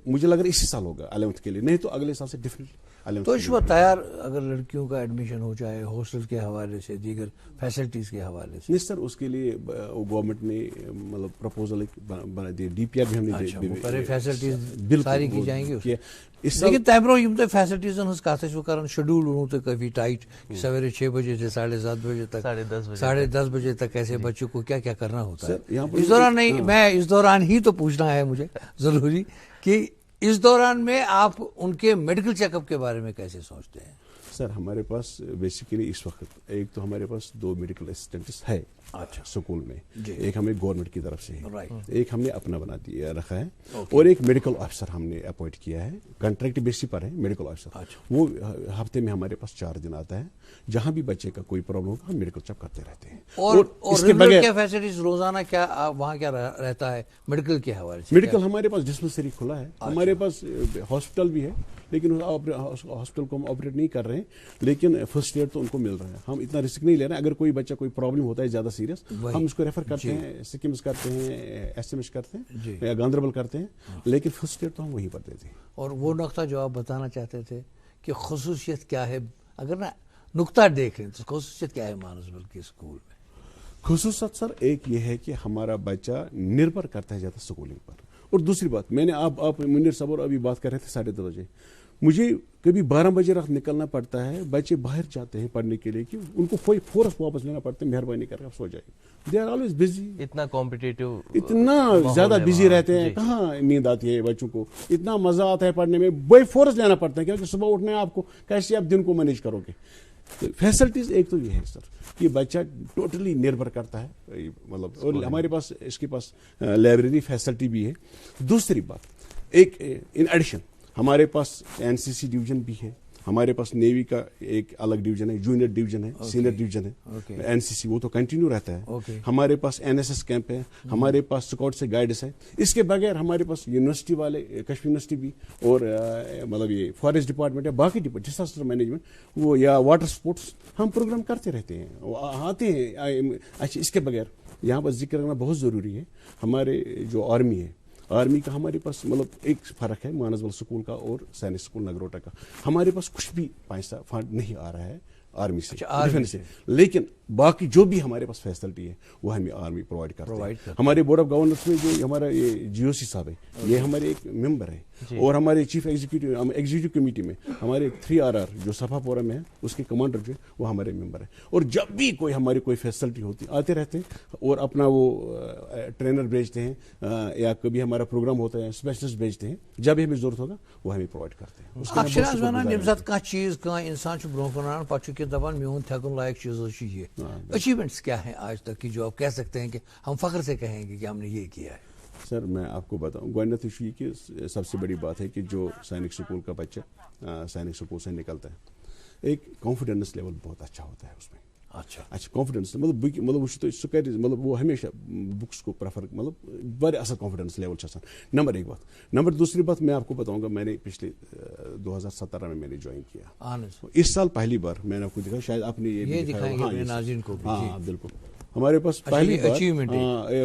مجھے لگ رہا ہے اسی سال ہوگا 11th کے لیے, نہیں تو اگلے سال سے ڈیفینیٹلی تو اس وقت تیار اگر لڑکیوں کا ایڈمیشن ہو جائے ہاسٹل کے حوالے سے دیگر فیسلٹیز کے حوالے سے؟ نہیں سر, اس کے لیے گورنمنٹ نے مطلب پرپوزل بنا دیا, ڈی پی آر بھی ہم نے فیسلٹیز ساری کی جائیں گی. لیکن تیمرو یم تو فیسلٹیزن ہز کت وہ کران شیڈول ونو تو کافی ٹائٹ, سویرے 6 بجے سے 7:30 بجے تک 10:30 بجے تک ایسے بچوں کو کیا کیا کرنا ہوتا ہے اس دوران. نہیں میں اس دوران ہی تو پوچھنا ہے مجھے ضروری کہ اس دوران میں آپ ان کے میڈیکل چیک اپ کے بارے میں کیسے سوچتے ہیں؟ سر ہمارے پاس بیسیکلی اس وقت ایک تو ہمارے پاس 2 میڈیکل اسسٹنٹس ہے اسکول میں, ایک ہمیں گورنمنٹ کی طرف سے ہے, ایک ہم نے اپنا بنا دیا رکھا ہے, اور ایک میڈیکل آفیسر ہم نے اپوائنٹ کیا ہے, کانٹریکٹ بیس پر ہے میڈیکل آفیسر. وہ ہفتے میں ہمارے پاس 4 دن آتا ہے, جہاں بھی بچے کا کوئی پرابلم ہوگا ہم میڈیکل چیک کرتے رہتے ہیں. اور اس کے بغیر کیا فیسلٹیز روزانہ کیا وہاں کیا رہتا ہے میڈیکل کے حوالے سے؟ میڈیکل ہمارے پاس ڈسپنسری کھلا ہے, ہمارے پاس ہاسپٹل بھی ہے, لیکن ہاسپٹل کو ہم آپریٹ نہیں کر رہے ہیں, لیکن فرسٹ ایڈ تو ان کو مل رہا ہے. ہم اتنا رسک نہیں لے رہے ہیں, اگر کوئی بچہ کوئی پرابلم ہوتا ہے زیادہ سیریس ہم اس کو ریفر کرتے ہیں, سکمز کرتے ہیں, ایس ایم ایچ کرتے ہیں یا گاندربل کرتے ہیں, لیکن فرسٹ ایڈ تو ہم وہیں پر دیتے ہیں. اور وہ نقطہ جو آپ بتانا چاہتے تھے کہ خصوصیت کیا ہے, اگر نا نقطہ دیکھ لیں تو خصوصیت کیا ہے مانسبل کے اسکول میں؟ خصوصیت سر ایک یہ ہے کہ ہمارا بچہ نربھر کرتا ہے زیادہ اسکولنگ پر. اور دوسری بات, میں نے آپ منیر صاحب اور ابھی بات کر رہے تھے 2:30 بجے, مجھے کبھی 12 بجے رات نکلنا پڑتا ہے, بچے باہر جاتے ہیں پڑھنے کے لیے کہ ان کو فورس واپس لینا پڑتا ہے, مہربانی کر کے آپ سو جائیں. دے آر آلویز بزی, اتنا کمپٹیٹو, اتنا زیادہ بزی رہتے ہیں, کہاں نیند آتی ہے بچوں کو, اتنا مزہ آتا ہے پڑھنے میں, بائی فورس لینا پڑتا ہے کیونکہ صبح اٹھنا ہے آپ کو, کیسے آپ دن کو مینیج کرو گے. فیسلٹیز ایک تو یہ ہے سر کہ بچہ ٹوٹلی نربھر کرتا ہے, مطلب, اور ہمارے پاس اس کے پاس لائبریری فیسلٹی بھی ہے. دوسری بات, ایک ان ایڈیشن ہمارے پاس این سی سی ڈویژن بھی ہے, ہمارے پاس نیوی کا ایک الگ ڈویژن ہے, جونیئر ڈویژن ہے, سینئر ڈویژن ہے, این سی سی وہ تو کنٹینیو رہتا ہے. ہمارے پاس این ایس ایس کیمپ ہے, ہمارے پاس اسکاؤٹ سے گائیڈس ہے. اس کے بغیر ہمارے پاس یونیورسٹی والے, کشمیر یونیورسٹی بھی, اور مطلب یہ فارسٹ ڈپارٹمنٹ ہے, باقی ڈساسٹر مینجمنٹ وہ یا واٹر سپورٹس ہم پروگرام کرتے رہتے ہیں, آتے ہیں. اچھا, اس کے بغیر یہاں پر ذکر کرنا بہت ضروری ہے, ہمارے جو آرمی ہے, آرمی کا ہمارے پاس مطلب ایک فرق ہے مانسبل اسکول کا اور سینک اسکول نگروٹا کا. ہمارے پاس کچھ بھی پیسہ فنڈ نہیں آ رہا ہے آرمی سے, ڈیفینس سے, لیکن باقی جو بھی ہمارے پاس فیسلٹی ہے وہ ہمیں آرمی پرووائڈ کرتا ہے. ہمارے بورڈ آف گورنرس میں جو ہمارا یہ جی او سی صاحب ہے, یہ ہمارے ایک ممبر ہے, اور ہمارے چیف ایگزیکٹو کمیٹی میں ہمارے 3RR جو صفا پورہ میں ہے اس کے کمانڈر جو ہے وہ ہمارے ممبر ہے. اور جب بھی کوئی ہماری کوئی فیسلٹی ہوتی آتے رہتے ہیں, اور اپنا وہ ٹرینر بھیجتے ہیں, یا کبھی ہمارا پروگرام ہوتا ہے اسپیشلسٹ بھیجتے ہیں, جب بھی ہمیں ضرورت ہوگا وہ ہمیں پرووائڈ کرتے ہیں. اکثر یم سات کانٛہہ چیز کانٛہہ انسان برو کنان پتہ کہ دپان میون تھکن لائق چیز یہ اچیومنٹس کیا ہیں آج تک کی جو آپ کہہ سکتے ہیں کہ ہم فخر سے کہیں گے کہ ہم نے یہ کیا ہے؟ سر میں آپ کو بتاؤں, گوڈنیتھ یہ کہ سب سے بڑی بات ہے کہ جو سینک اسکول کا بچہ سینک اسکول سے نکلتا ہے, ایک کانفیڈنس لیول بہت اچھا ہوتا ہے اس میں. اچھا کانفیڈنس مطلب وہ سہ کر مطلب وہ ہمیشہ بکس کو پریفر, مطلب واریاہ اصل کانفیڈنس لیول آسان. نمبر 1 بات. نمبر دوسری بات میں آپ کو بتاؤں گا, میں نے پچھلے 2017 میں نے جوائن کیا. اس سال پہلی بار میں نے آپ کو دکھا, شاید آپ نے یہ دکھایا, ہاں بالکل. ہمارے پاس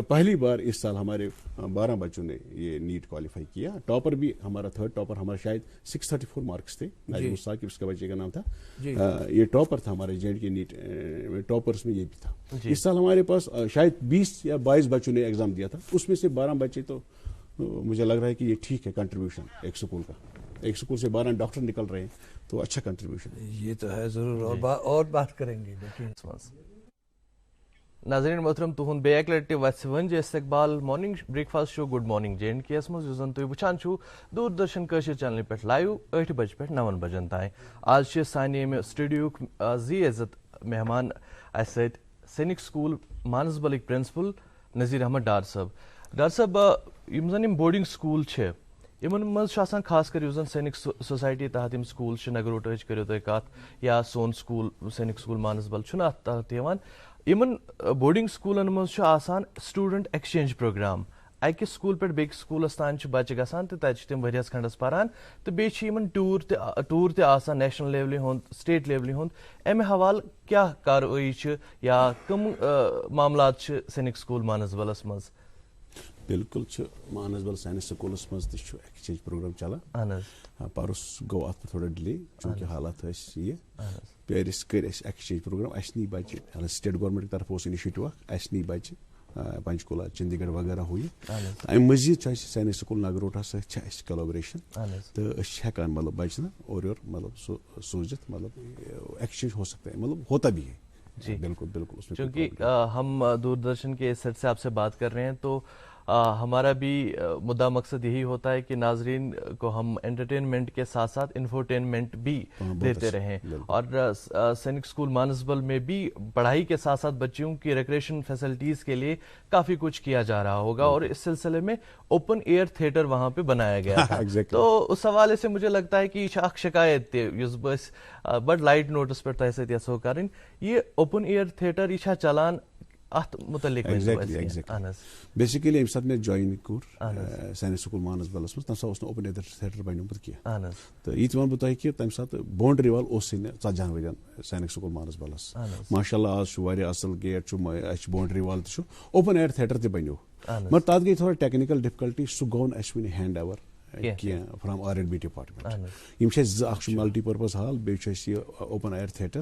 پہلی بار اس سال ہمارے 12 بچوں نے یہ نیٹ کوالیفائی کیا. ٹاپر بھی ہمارا 3rd ٹاپر ہمارا شاید 634 مارکس تھے, ناجم ثاقب اس کے بچے کا نام تھا. یہ ٹاپر تھا ہمارے جے اینڈ کے نیٹ ٹاپرس میں, یہ بھی تھا. اس سال ہمارے پاس شاید 20 یا 22 بچوں نے ایگزام دیا تھا, اس میں سے 12 بچے, تو مجھے لگ رہا ہے کہ یہ ٹھیک ہے کنٹریبیوشن ایک اسکول کا. ایک اسکول سے 12 ڈاکٹر نکل رہے ہیں, تو اچھا کنٹریبیوشن. یہ تو ہے ضرور, اور بات کریں گے. ناظرین محترم, تہد بیک لٹہ وس ونج استقبال morning break fast show good morning J and کے یس مز زن تھی وچان دوردرشن کشر چینل پہ لائیو 8 بجے پہ 9 بجن تائیں. آج سانہ سٹوڈیو زی عزت مہمان اس سینک سکول مانسبل پرنسپل نذیر احمد ڈار صاحب. ڈار صاحب, یم زن یم بورڈنگ سکول یمن مز خاص کر زن سینک سوسائٹی تحت یم سکول نگروٹچ کرو تھی کت, یا سون سکول سینک سکول مانسبل ات تحت یمن بورڈنگ سکولن مز آسان سٹوڈنٹ ایکسچینج پروگرام. اکہ سکول پہ بیس سکولس تان بچہ گژھان تو تتہ تم ؤریس کھنڈس پران, تو بیٚیہِ ٹور تہ آسان نیشنل لیولہِ ہُنٛد سٹیٹ لیولہِ ہُنٛد. امہ حوالہ کیا کاروٲیی یا کم معاملات سینک سکول مانسبلس مز؟ بالکل مانسبل سائنس سکولس مز ایکسچینج پروگرام چلان پرس گو ات تھوڑا ڈیلے چونکہ حالات یہ پیرس کر ایکسچینج پروگرام اس نی بچہ سٹیٹ گورنمنٹ طرف انیشیٹو اس نی بچہ پنچکولہ چندی گڑھ وغیرہ ہوئی ام مزید سائنس سکول نگروٹا ست کولابریشن تو ہیکان مطلب بچہ نا اور یور مطلب سوزت مطلب ایکسچینج ہو سکتا ہے مطلب ہوتا بھی ہے. جی بالکل بالکل. چونکہ ہم دوردرشن کے سیٹ سے آپ سے بات کر رہے ہیں تو ہمارا بھی مدعا مقصد یہی ہوتا ہے کہ ناظرین کو ہم انٹرٹینمنٹ کے ساتھ ساتھ انفورٹینمنٹ بھی دیتے رہیں اور سینک اسکول مانسبل میں بھی پڑھائی کے ساتھ ساتھ بچوں کی ریکریشن فیسلٹیز کے لیے کافی کچھ کیا جا رہا ہوگا اور اس سلسلے میں اوپن ایئر تھیٹر وہاں پہ بنایا گیا تھا. تو اس حوالے سے مجھے لگتا ہے کہ اخ شکایت تھی اس بس بڑ لائٹ نوٹس پہ تہ سو یژھو کریں یہ اوپن ایئر تھیٹر یہ چلان ات متعلق بیسکلی یم سات میں جوائن کور سائنس سکول مانسبلس مز تم سات اس اوپن ایئر تھیٹر بنیومت کی تو یہ ون بہ کہ تمہ سات باؤنڈری وال اس 40 ورین سائنس سکول مانسبلس ماشاء اللہ آج واریاہ اصل گیٹ باؤنڈری وال تہ اوپن ایئر تھیٹر تہ بنیو مگر تک گئی تھوڑا ٹیکنیکل ڈفکلٹی سہ go as one hand over from R&B department یم اخ ملٹی پرپز ہال بیس یہ اوپن ایئر تھیٹر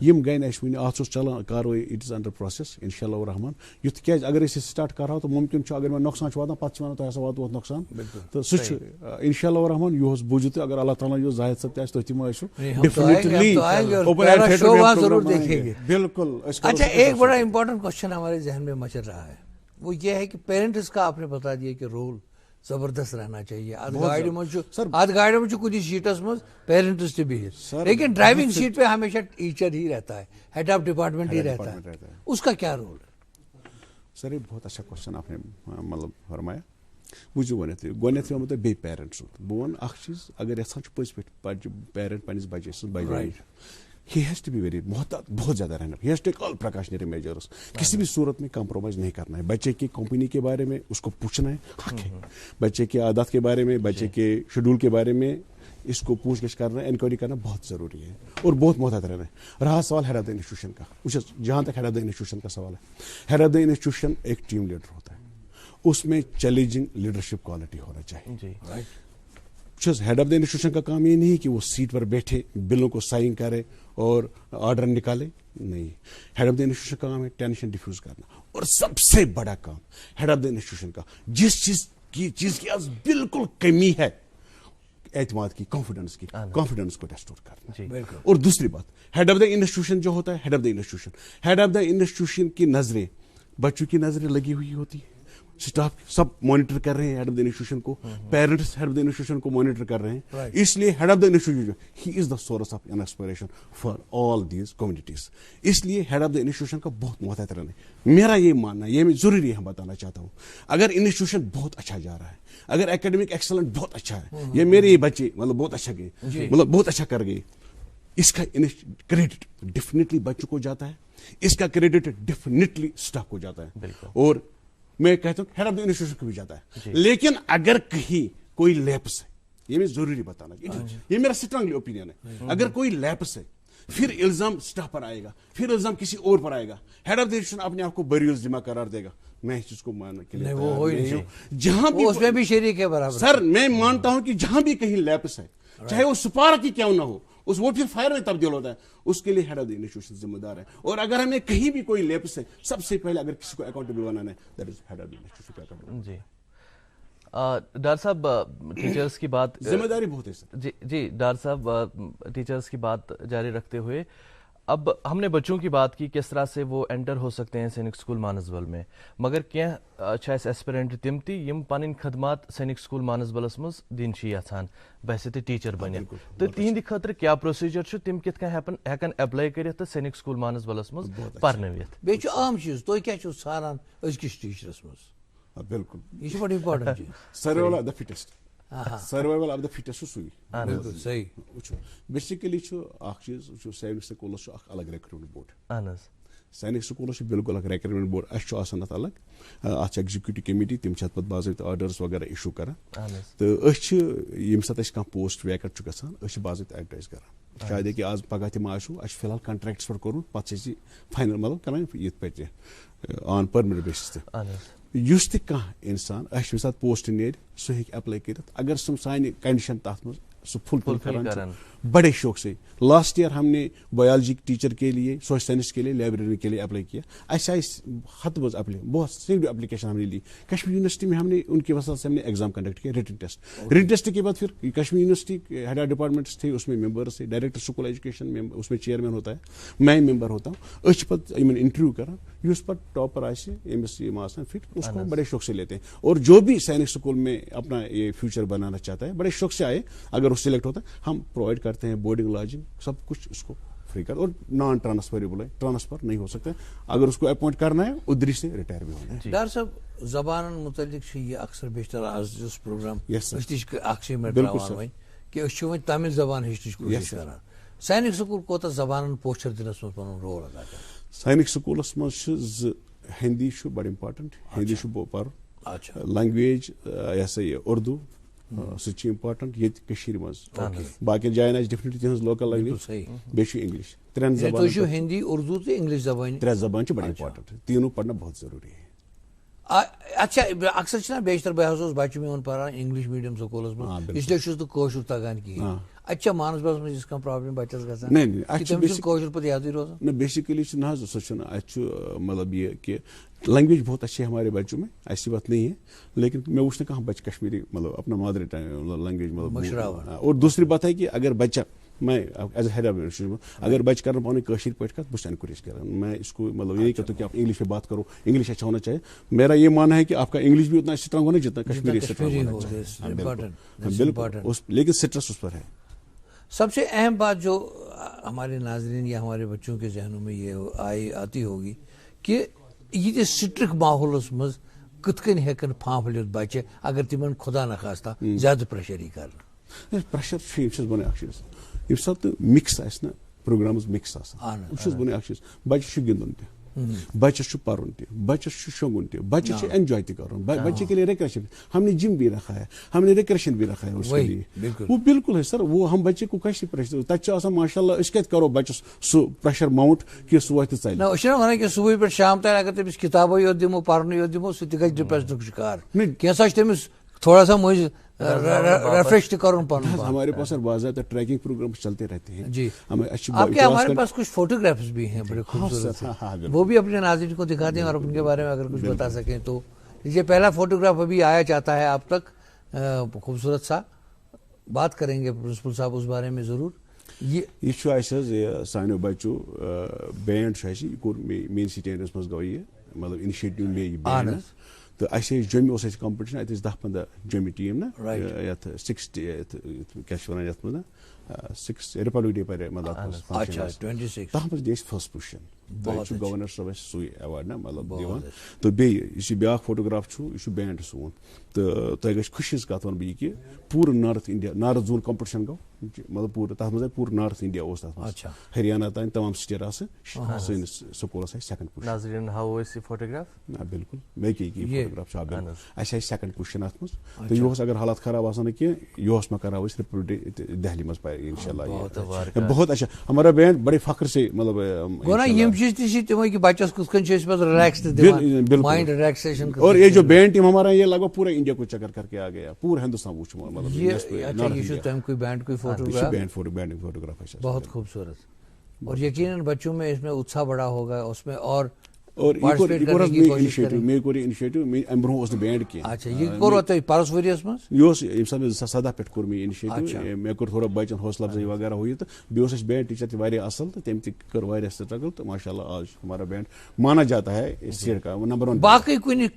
یم گئی اس ون ات چلان کاروٲیی اٹ از انڈر پروسیس انشاء اللہ الرحمان یُتھ کیٛازِ اگر أسۍ سٹارٹ کرو تو ممکن اگر مےٚ نۄقصان واتان پتہٕ ونان تۄہہِ ہسا واتوٕ اتھ نۄقصان تو سُہ انشاء اللہ الرحمان یہس بوٗزِو تُہۍ اگر اللہ تعالیٰ یہِ زاہد صٲب تہِ آسہِ تُہۍ تہِ مہ ٲسِو ڈیفینیٹلی اوپن ایئر تھیٹر بالکل. اچھا ایک بڑا امپورٹنٹ کوشچن ہمارے ذہن میں مچل رہا ہے وہ یہ ہے کہ پیرنٹس کا آپ نے بتا دیا کہ رول زبردست رہنا چاہیے. ات گاڑی میں کچھ سیٹس مز پیرنٹس تہ بہت لیکن ڈرائیونگ سیٹ پہ ہمیشہ ٹیچر ہی رہتا ہے ہیڈ آف ڈپارٹمنٹ ہی رہتا ہے اس کا کیا رول ہے؟ سر یہ بہت اچھا کوشچن آپ نے مطلب فرمایا. وچو گۄڈنیٚتھ وَنہٕ بہٕ تۄہہِ بیٚیہِ پیرنٹ سُنٛد بہٕ وَنہٕ اکھ چیٖز اگر یژھان چھُ پٔزۍ پٲٹھۍ پیرنٹ پننِس بچس سٕنٛز بچ he has to be very بہت زیادہ رہنا he has to take all precautionary measures کسی بھی صورت میں کمپرومائز نہیں کرنا ہے. بچے کی کمپنی کے بارے میں اس کو پوچھنا ہے حق ہے, بچے کے عادات کے بارے میں بچے کے شیڈول کے بارے میں اس کو پوچھ گچھ کرنا انکوائری کرنا بہت ضروری ہے اور بہت محتاط رہنا ہے. رہا سوال ہیڈ آف دا انسٹیٹیوشن کا جہاں تک ہیڈ آف دا انسٹیٹیوشن کا سوال ہے ہیڈ آف دا انسٹیٹیوشن ایک ٹیم لیڈر ہوتا ہے اس میں چیلنجنگ لیڈرشپ کوالٹی ہونا چاہیے. ہیڈ آف دا انسٹیٹیوشن کا کام یہ نہیں کہ وہ سیٹ پر بیٹھے بلوں کو سائن کرے اور آرڈر نکالے, نہیں. ہیڈ آف دا انسٹیٹیوشن کا کام ہے ٹینشن ڈیفیوز کرنا اور سب سے بڑا کام ہیڈ آف دا انسٹیٹیوشن کا جس چیز کی آج بالکل کمی ہے اعتماد کی کانفیڈنس کو ریسٹور کرنا. اور دوسری بات ہیڈ آف دا انسٹیٹیوشن جو ہوتا ہے ہیڈ آف دا انسٹیٹیوشن کی نظریں بچوں کی نظریں لگی ہوئی ہوتی ہے. اسٹاف سب مانیٹر کر رہے ہیں ہیڈ آف دا انسٹیٹیوشن کو, parents head of the institution کو مانیٹر کر رہے ہیں. اس لیے ہیڈ آف دا انسٹیٹیوشن ہی is the source of inspiration for all these communities. اس لیے ہیڈ آف دا انسٹیٹیوشن کا بہت محتاط رہنا ہے. میرا یہ ماننا ہے, یہ میں ضروری ہم بتانا چاہتا ہوں, اگر انسٹیٹیوشن بہت اچھا جا رہا ہے, اگر اکیڈمک ایکسلنٹ بہت اچھا ہے, یہ میرے بچے مطلب بہت اچھا گئے مطلب بہت اچھا کر گئے, اس کا کریڈٹ ڈیفینیٹلی بچوں کو جاتا ہے, اس کا کریڈٹ ڈیفینیٹلی اسٹاف کو جاتا ہے اور میں کہتا ہوں ہیڈ آف دا انسٹیٹیوشن کو بھی جاتا ہے. لیکن اگر کہیں کوئی لیپس ہے, یہ میں ضروری بتانا, یہ میرا اسٹرانگلی اوپینین ہے, اگر کوئی لیپس ہے پھر الزام اسٹاف پر آئے گا, پھر الزام کسی اور پر آئے گا, ہیڈ آف دا انسٹیٹیوشن اپنے آپ کو بریوز ذمہ قرار دے گا. میں اس چیز کو ماننے کے لیے جہاں بھی اس میں بھی شریک ہے برابر. سر میں مانتا ہوں کہ جہاں بھی کہیں لیپس ہے چاہے وہ سپارک ہی کیوں نہ ہو اس وہ پھر فائر میں تبدیل ہوتا ہے, اس کے لیے ہیڈ آف دا انسٹیٹیوشن ذمہ دار ہے. اور اگر ہمیں کہیں بھی کوئی لیپس ہے سب سے پہلے اگر کسی کو اکاؤنٹیبل بنانا ہے that is head of the institution کا اکاؤنٹیبل. جی ڈاکٹر صاحب ٹیچرس کی بات ذمہ داری بہت ہے سر. جی ڈاکٹر صاحب ٹیچرس کی بات جاری رکھتے ہوئے اب ہم نے بچوں کی بات کی کس طرح سے وہ انٹر ہو سکتے ہیں سینک سکول مانسبل میں, مگر کینٛہہ چھِ اَسہِ ایسپیرنٹ تِم تہِ یِم پنٕنۍ خدمات سینک سکول مانسبلس منٛز دِنۍ چھِ یژھان بحثیت ٹیچر بٔنِتھ تہٕ تِہنٛدِ خٲطرٕ کیٛاہ پروسیجر چھُ تِم کِتھ کٔنۍ ہٮ۪کن اپلاے کٔرِتھ تہٕ سینک سکول مانسبلس منٛز پرنٲوِتھ. بیٚیہِ چھُ عام چیٖز تُہۍ کیٛاہ چھِو ژھانڈان أزکِس ٹیٖچرس منٛز؟ بالکل یہِ چھُ بڑٕ اِمپاٹنٹ چیٖز. Survival of the fittest survival of the fittest چھُ سُے. بالکل صحیح. وٕچھو بیسِکلی چھُ اکھ چیٖز وٕچھو سینک سکوٗلس چھُ اکھ الگ ریکروٹمنٹ بورڈ. اہن حظ سینک سکوٗلس چھُ بالکل اکھ ریکروٹمنٹ بورڈ, اَسہِ چھُ آسان اتھ الگ, اتھ چھِ ایگزیکیوٹو کمیٹی تِم چھِ اتھ پتہٕ باضٲبطہٕ آرڈرز وغیرہ اِشوٗ کران تہٕ أسۍ چھِ ییٚمہِ ساتہٕ اَسہِ کانٛہہ پوسٹ ویکَنٹ چھُ گژھان أسۍ چھِ باضٲبطہٕ ایڈورٹایز کران شاید کہ آز پگہ تہِ ما آسو اَسہِ چھُ فی الحال کنٹریکٹس پٮ۪ٹھ کوٚرمُت پتہٕ چھِ أسۍ فاینل مطلب کران یِتھ پٲٹھۍ آن پٔرمنٹ بیسس تہِ یُس تہِ کانٛہہ اِنسان اَسہِ ییٚمہِ ساتہٕ پوسٹ نیرِ سُہ ہیٚکہِ ایپلاے کٔرِتھ اگر سانہِ کنڈِشن تتھ منٛز سُہ فل کران بڑے شوق سے. لاسٹ ایئر ہم نے بایولوجی ٹیچر کے لیے سوشل سائنس کے لیے لائبریری کے لیے اپلائی کیا. ایسا حد بز بہت سیکھو اپلیکیشن ہم نے لی. کشمیر یونیورسٹی میں ہم نے ان کی وسط سے ہم نے ایگزام کنڈکٹ کیا ریٹن ٹیسٹ. ریٹن ٹیسٹ کے بعد پھر کشمیر یونیورسٹی ہیڈ ڈپارٹمنٹس تھے اس میں ممبرس تھے. ڈائریکٹر اسکول ایجوکیشن اس میں چیئرمین ہوتا ہے میں ممبر ہوتا ہوں. اس پتہ انٹرویو کران اس پر ٹاپر آئے امس یہ آسان فٹ اس کو بڑے شوق سے لیتے ہیں. اور جو بھی سینک اسکول میں اپنا یہ فیوچر بنانا چاہتا ہے بڑے شوق سے آئے اگر وہ سلیکٹ ہوتا ہے ہم پرووائڈ کرتے ہیں بورڈنگ لاجنگ سب کچھ اس کو فری کر. اور نان ٹرانسفریبل ہے ٹرانسفر نہیں ہو سکتا اگر اس کو اپوائنٹ کرنا ہے ادھر سے ریٹائر بھی ہونا ہے. ڈاکٹر صاحب زبان متعلق یہ اکثر بیشتر آز اس پروگرام کہ تامل زبان ہیچنچ کوشش کران. سینک سکول کوتاہ زبان پوچھر دنس من پن رول ادا کر. سینک سکولس مز ہندی بڑ امپارٹنٹ. ہندی پر لینگویج یہ سا یہ اردو سہ امپارٹنٹ یہ مز. باقی جائن آس ڈیفنیٹلی تہذ لوکل لینگویج بیٚیہِ چھُ انگلش. ترٛٮ۪ن زبانن ہندی اردو تو انگلش زبان ترٛےٚ زبان بڑ امپارٹنٹ. تینوں پڑھنا بہت ضروری ہے. اچھا اکثر چھنا بیشتر بہ حظ بچہ میون پران انگلش میڈیم سکولس من اس لیے چھُس نہٕ کٲشُر تگان کہیٖنۍ. اچھا مانسبلس منٛز کانٛہہ پرابلم بچس گژھان کٲشُر پتہٕ یادٕے روزان. نہ بیسکلی نہ حظ سُہ چھُنہٕ اَتہِ چھُ مطلب یہ کہ لینگویج بہت اچھی ہے ہمارے بچوں میں ایسی بات نہیں ہے. لیکن میں وچھ نہ کہاں بچہ کشمیری مطلب اپنا مادری لینگویج مطلب. اور دوسری بات ہے کہ اگر بچہ میں ایز اے ہیڈ آف اگر بچہ کر پانے کاشر پہ کت بس انکریج کران. میں اس کو مطلب یہ نہیں کہتا کہ آپ انگلش میں بات کرو. انگلش اچھا ہونا چاہیے. میرا یہ ماننا ہے کہ آپ کا انگلش بھی اتنا اسٹرانگ ہونا جتنا کشمیری اسٹرانگ ہونا چاہیے. بالکل لیکن سٹرس اس پر ہے. سب سے اہم بات جو ہمارے ناظرین یا ہمارے بچوں کے ذہنوں میں یہ آتی ہوگی کہ یہ سٹرک ماحولس مز کت کن ہیکن پھانپھلت بچہ اگر تمن خدا نخواستہ زیادہ پریشر ہی کرنا. پریشر یہ بنے اخ چیز یم سات مکس آس نا پروگرامز مکس آسان بنے اخ چیز بچہ گندن تہ بچہ پرن تہ بچہ شونگن تہ بچہ انجوائے تہ کرن. بچے کے لیے ریکریشن ہم نے جم بھی رکھا ہے ہم نے ریکریشن بھی رکھا ہے اس کے لیے. وہ بالکل ہے سر. وہ ہم بچے کو کیسے پریشر تک ماشاء اللہ اس کت کرو بچس سہ پریشر ماؤنٹ کہ سہ وات ژلہِ. ونان کہ صبح پہ شام تام اگر تمس کتابے یوت دمو پرنے یوت دمو سہ تہ گژھِ ڈپریشنک شکار. کینٛژھا چھ تمس تھوڑا سا مٔنٛزۍ ریفریش کرن پن. ہمارے پاس باضابطہ ٹریکنگ پروگرام چلتے رہتے ہیں. جی آپ کے ہمارے پاس کچھ فوٹوگرافس بھی ہیں بڑے خوبصورت. وہ بھی اپنے ناظرین کو دکھا دیں اور ان کے بارے میں اگر کچھ بتا سکیں تو. یہ پہلا فوٹوگراف ابھی آیا چاہتا ہے آپ تک خوبصورت سا. بات کریں گے پرنسپل صاحب اس بارے میں ضرور. یہ سانو بچو بینڈ یہ کور مین سٹینڈس مز گو یہ مطلب انیشیٹو لے بینڈ. تو اہس جموں اس کمپٹیشن ات 10-15 جموں ٹیم نا یت 6 کیا یت مز 6 ریپبلک ڈے پر مطلب تک مز دے فرسٹ پوزیشن. گورنر صاحب سوی ایوارڈ نا مطلب دِوان. تو بیٚیہِ بیٛاکھ فوٹوگراف یہ بینڈ سون. تو تۄہہِ گژھِ خوشی ہٕنٛز کتھ ونہٕ بہٕ یہِ کہِ پوٗرٕ north India north zone competition گوٚو مطلب پوٗرٕ تتھ منٛز آیہِ پوٗرٕ نارتھ انڈیا اوس تتھ منٛز ہریانہ تام تمام سٹیٹ آسہٕ. سٲنِس سکوٗلس آسہِ سیکنڈ پوزیشن. ناظریٖن ہاوو أسۍ یہِ فوٹوگراف. نہ بالکل مےٚ کیٛاہ فوٹوگراف چھُ بالکل اَسہِ آسہِ سیکنڈ پوزیشن اتھ منٛز. تہٕ یِہُس اگر حالات خراب آسان نہٕ کینٛہہ یِہُس ما کراو أسۍ ریپبلک ڈے دہلی منٛز انشاء اللہ. بہت اچھا ہمارا بینڈ بڑے فخر سے مطلب یم چیز تھی تمے کہ بچس کس کن ریلیکس مائنڈ ریلیکسیشن. اور یہ جو بینڈ ٹیم ہمارا یہ لگ بھگ پورے انڈیا کو چکر کر کے آ گیا. پورا ہندوستان وچ بینڈ فوٹوگراف بہت خوبصورت. اور یقیناً بچوں میں اس میں اتساہ بڑا ہوگا اس میں. اور انیشیٹو ام برو بینڈ کی. اچھا یہ کوٚروٕ تۄہہِ پرس ؤریس منٛز. یہ ییٚمہِ ساتہٕ 2017 پٮ۪ٹھ کوٚر مےٚ انیشیٹو. مےٚ کوٚر تھوڑا بچن حوصلہ افزائی وغیرہ ہو یہ. تو بیٚیہِ اوس اَسہِ بینڈ ٹیچر تہِ واریاہ اصل تہٕ تٔمۍ تہِ کٔر واریاہ سٹرگل. تو ماشاء اللہ آج ہمارا بینڈ مانا جاتا ہے اسٹیٹ کا نمبر 1. باقی کُنہِ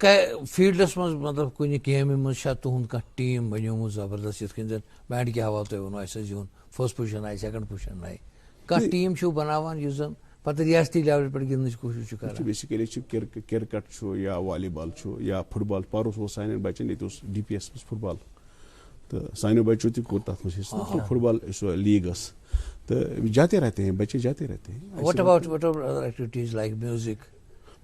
فیٖلڈس منٛز مطلب کُنہِ گیمہِ منٛز چھا تُہُنٛد کانٛہہ ٹیٖم بنیومُت زبردست یِتھ کٔنۍ زن بینڈ کہِ حوالہٕ تۄہہِ ووٚنوٕ اَسہِ حظ یِہُنٛد فرسٹ پوزیشن آیہِ سیکنڈ پوزیشن آیہِ. کانٛہہ ٹیٖم چھُو بناوان یُس زن پتہ ریاستی لیول پہ گندنٕچ کوشش چھُ کران. بیسکلی کرکٹ یا والی بال یا فٹ بال. پرس اوس سانٮ۪ن بچن یہ ڈی پی ایس مز فٹ بال. تو سانو بچوں تہ کوٚر تتھ منٛز حصہٕ. فٹ بال سۄ لیٖگ ٲس. تو جاتے رہتے ہیں بچے جاتے رہتے ہیں. What about other activities like music?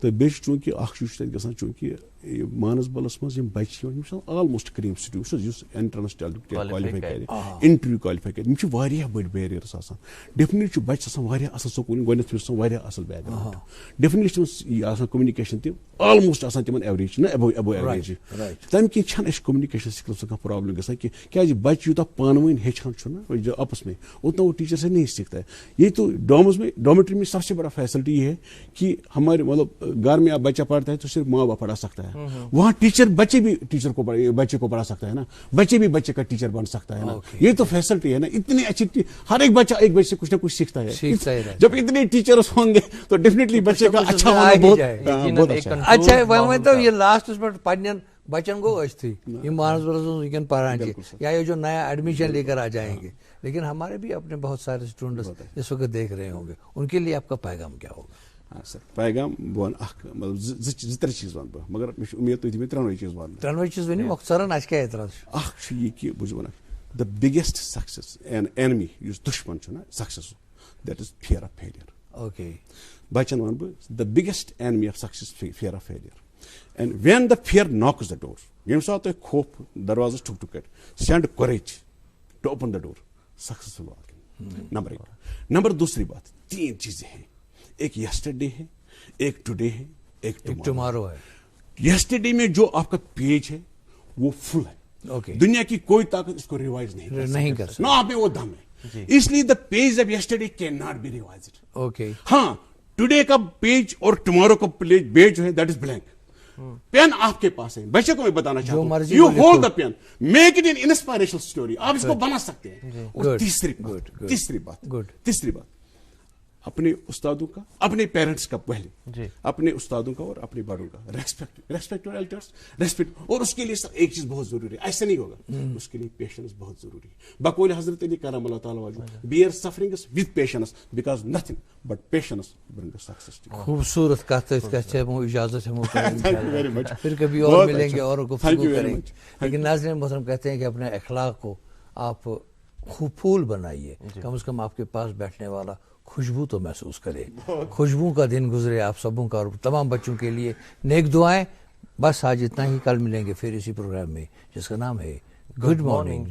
تو بیٚیہِ چوٗنٛکہِ اکھ چیٖز چھُ تَتہِ گژھان چوٗنٛکہِ مانسبلس منٛز یِم بچہِ یِوان یِم چھِ آلموسٹ کریم سٹوڈنٹ یُس انٹرنس کالِفاے کرِ انٹرویو کالِفاے کرِ یِم چھِ واریاہ بٔڑۍ بیریٲرٕس آسان ڈیفنِٹلی چھُ بچہِ آسان واریاہ اصل سکوٗل گۄڈنیتھ چھُ آسان واریاہ اصل بیک گراوُنڈ ڈیفنِٹلی چھِ تِمن آسان کوٚمنِکیشن تہِ آلموسٹ آسان تِمن ایوریج نہ ایبو ایوریج تمہِ کِنۍ چھنہٕ اَسہِ کوٚمنِکیشن سکلس کانٛہہ پرابلم گژھان کینٛہہ کیازِ بچہِ یوٗتاہ پانہٕ ؤنۍ ہیٚچھان چھُ نا آپس میں اتنا وہ ٹیچر سے نہیں سیکھتا ہے. یہ تو ڈومیٹری میں سب سے بڑا فیسلٹی یہ ہے کہ ہمارے مطلب گھر میں آپ بچہ پڑھتا ہے تو صرف ماں باپ پڑھا سکتا ہے, وہاں ٹیچر بچے بھی ٹیچر کو بچے کو پڑھا سکتا ہے نا, بچے بھی بچے کا ٹیچر بن سکتا ہے نا. یہ تو فیسلٹی ہے نا, اتنی اچھی ہر ایک بچہ ایک بچے سے کچھ نہ کچھ سیکھتا ہے. جب اتنے ٹیچرس ہوں گے تو ڈیفینیٹلی بچے کا اچھا ہونا بہت اچھا ہے. تو یہ لاسٹس پہ پنن بچن کو اشتھی یہ مانسبلس ونکن پڑھان یا یہ جو نیا ایڈمیشن لے کر آ جائیں گے, لیکن ہمارے بھی اپنے بہت سارے اسٹوڈنٹس اس وقت دیکھ رہے ہوں گے, ان کے لیے آپ کا پیغام کیا ہوگا؟ ہاں سر پیغام بہ ون مطلب زٕ ترٛےٚ چیٖز ونہٕ بہٕ, مگر مےٚ چھُ اُمید تُہۍ دِیِو مےٚ ترٛٮ۪نوَے چیٖز وننہٕ. ترٛٮ۪نوَے چیٖز ؤنِو مۄختصرن, اَسہِ کیٛاہ اعتراض چھُ؟ اکھ چھُ یہِ کہِ بہٕ چھُس ونان the biggest success and enemy یُس دُشمن چھُ نا success that is fear of failure. Okay. Bachchan one بہٕ the biggest enemy of success fear of failure. And when the fear knocks the door, ییٚمہِ ساتہٕ تۄہہِ خوف دروازس ٹھُک ٹھُک کرِ, send courage to open the door, successful walking. Number ایک. Number دوسری بات, تین چیزیں ہیں, ایک یسٹرڈے ہے, ایک ٹوڈے ہے, ایک ٹمارو ہے. یسٹرڈے میں جو آپ کا پیج ہے وہ فل ہے, دنیا کی کوئی طاقت اس کو ریوائز نہیں کر سکتی, نہ آپ میں وہ دم ہے, اس لیے the page of yesterday can not be revised. Okay ہاں, ٹوڈے کا پیج اور ٹمارو کا پیج جو ہے دیٹ از بلینک. پین آپ کے پاس ہے, بچے کو میں بتانا چاہتا ہوں, you hold the pen, make it an inspirational story, آپ اس کو بنا سکتے ہیں. اور تیسری بات اپنے استادوں کا, اپنے پیرنٹس کا, پہلے اپنے استادوں کا اور اپنے بڑوں کا ریسپیکٹ اور ایلڈرس ریسپیکٹ. اور اس کے لیے سر ایک چیز بہت ضروری ہے, ایسے نہیں ہوگا, اس کے لیے پیشنس بہت ضروری ہے. بقول حضرت علی کرم اللہ تعالیٰ وجہ, bear sufferings with patience because nothing but patience brings success. خوبصورت بات ہے, اجازت ہے, پھر کبھی اور ملیں گے اور گفتگو کریں گے. لیکن ناظرین محترم کہتے ہیں کہ اپنے اخلاق کو آپ خوب پھول بنائیے, کم از کم آپ کے پاس بیٹھنے والا خوشبو تو محسوس کرے. خوشبو کا دن گزرے آپ سبوں کا, اور تمام بچوں کے لیے نیک دعائیں. بس آج اتنا ہی, کل ملیں گے پھر اسی پروگرام میں جس کا نام ہے گڈ مارننگ.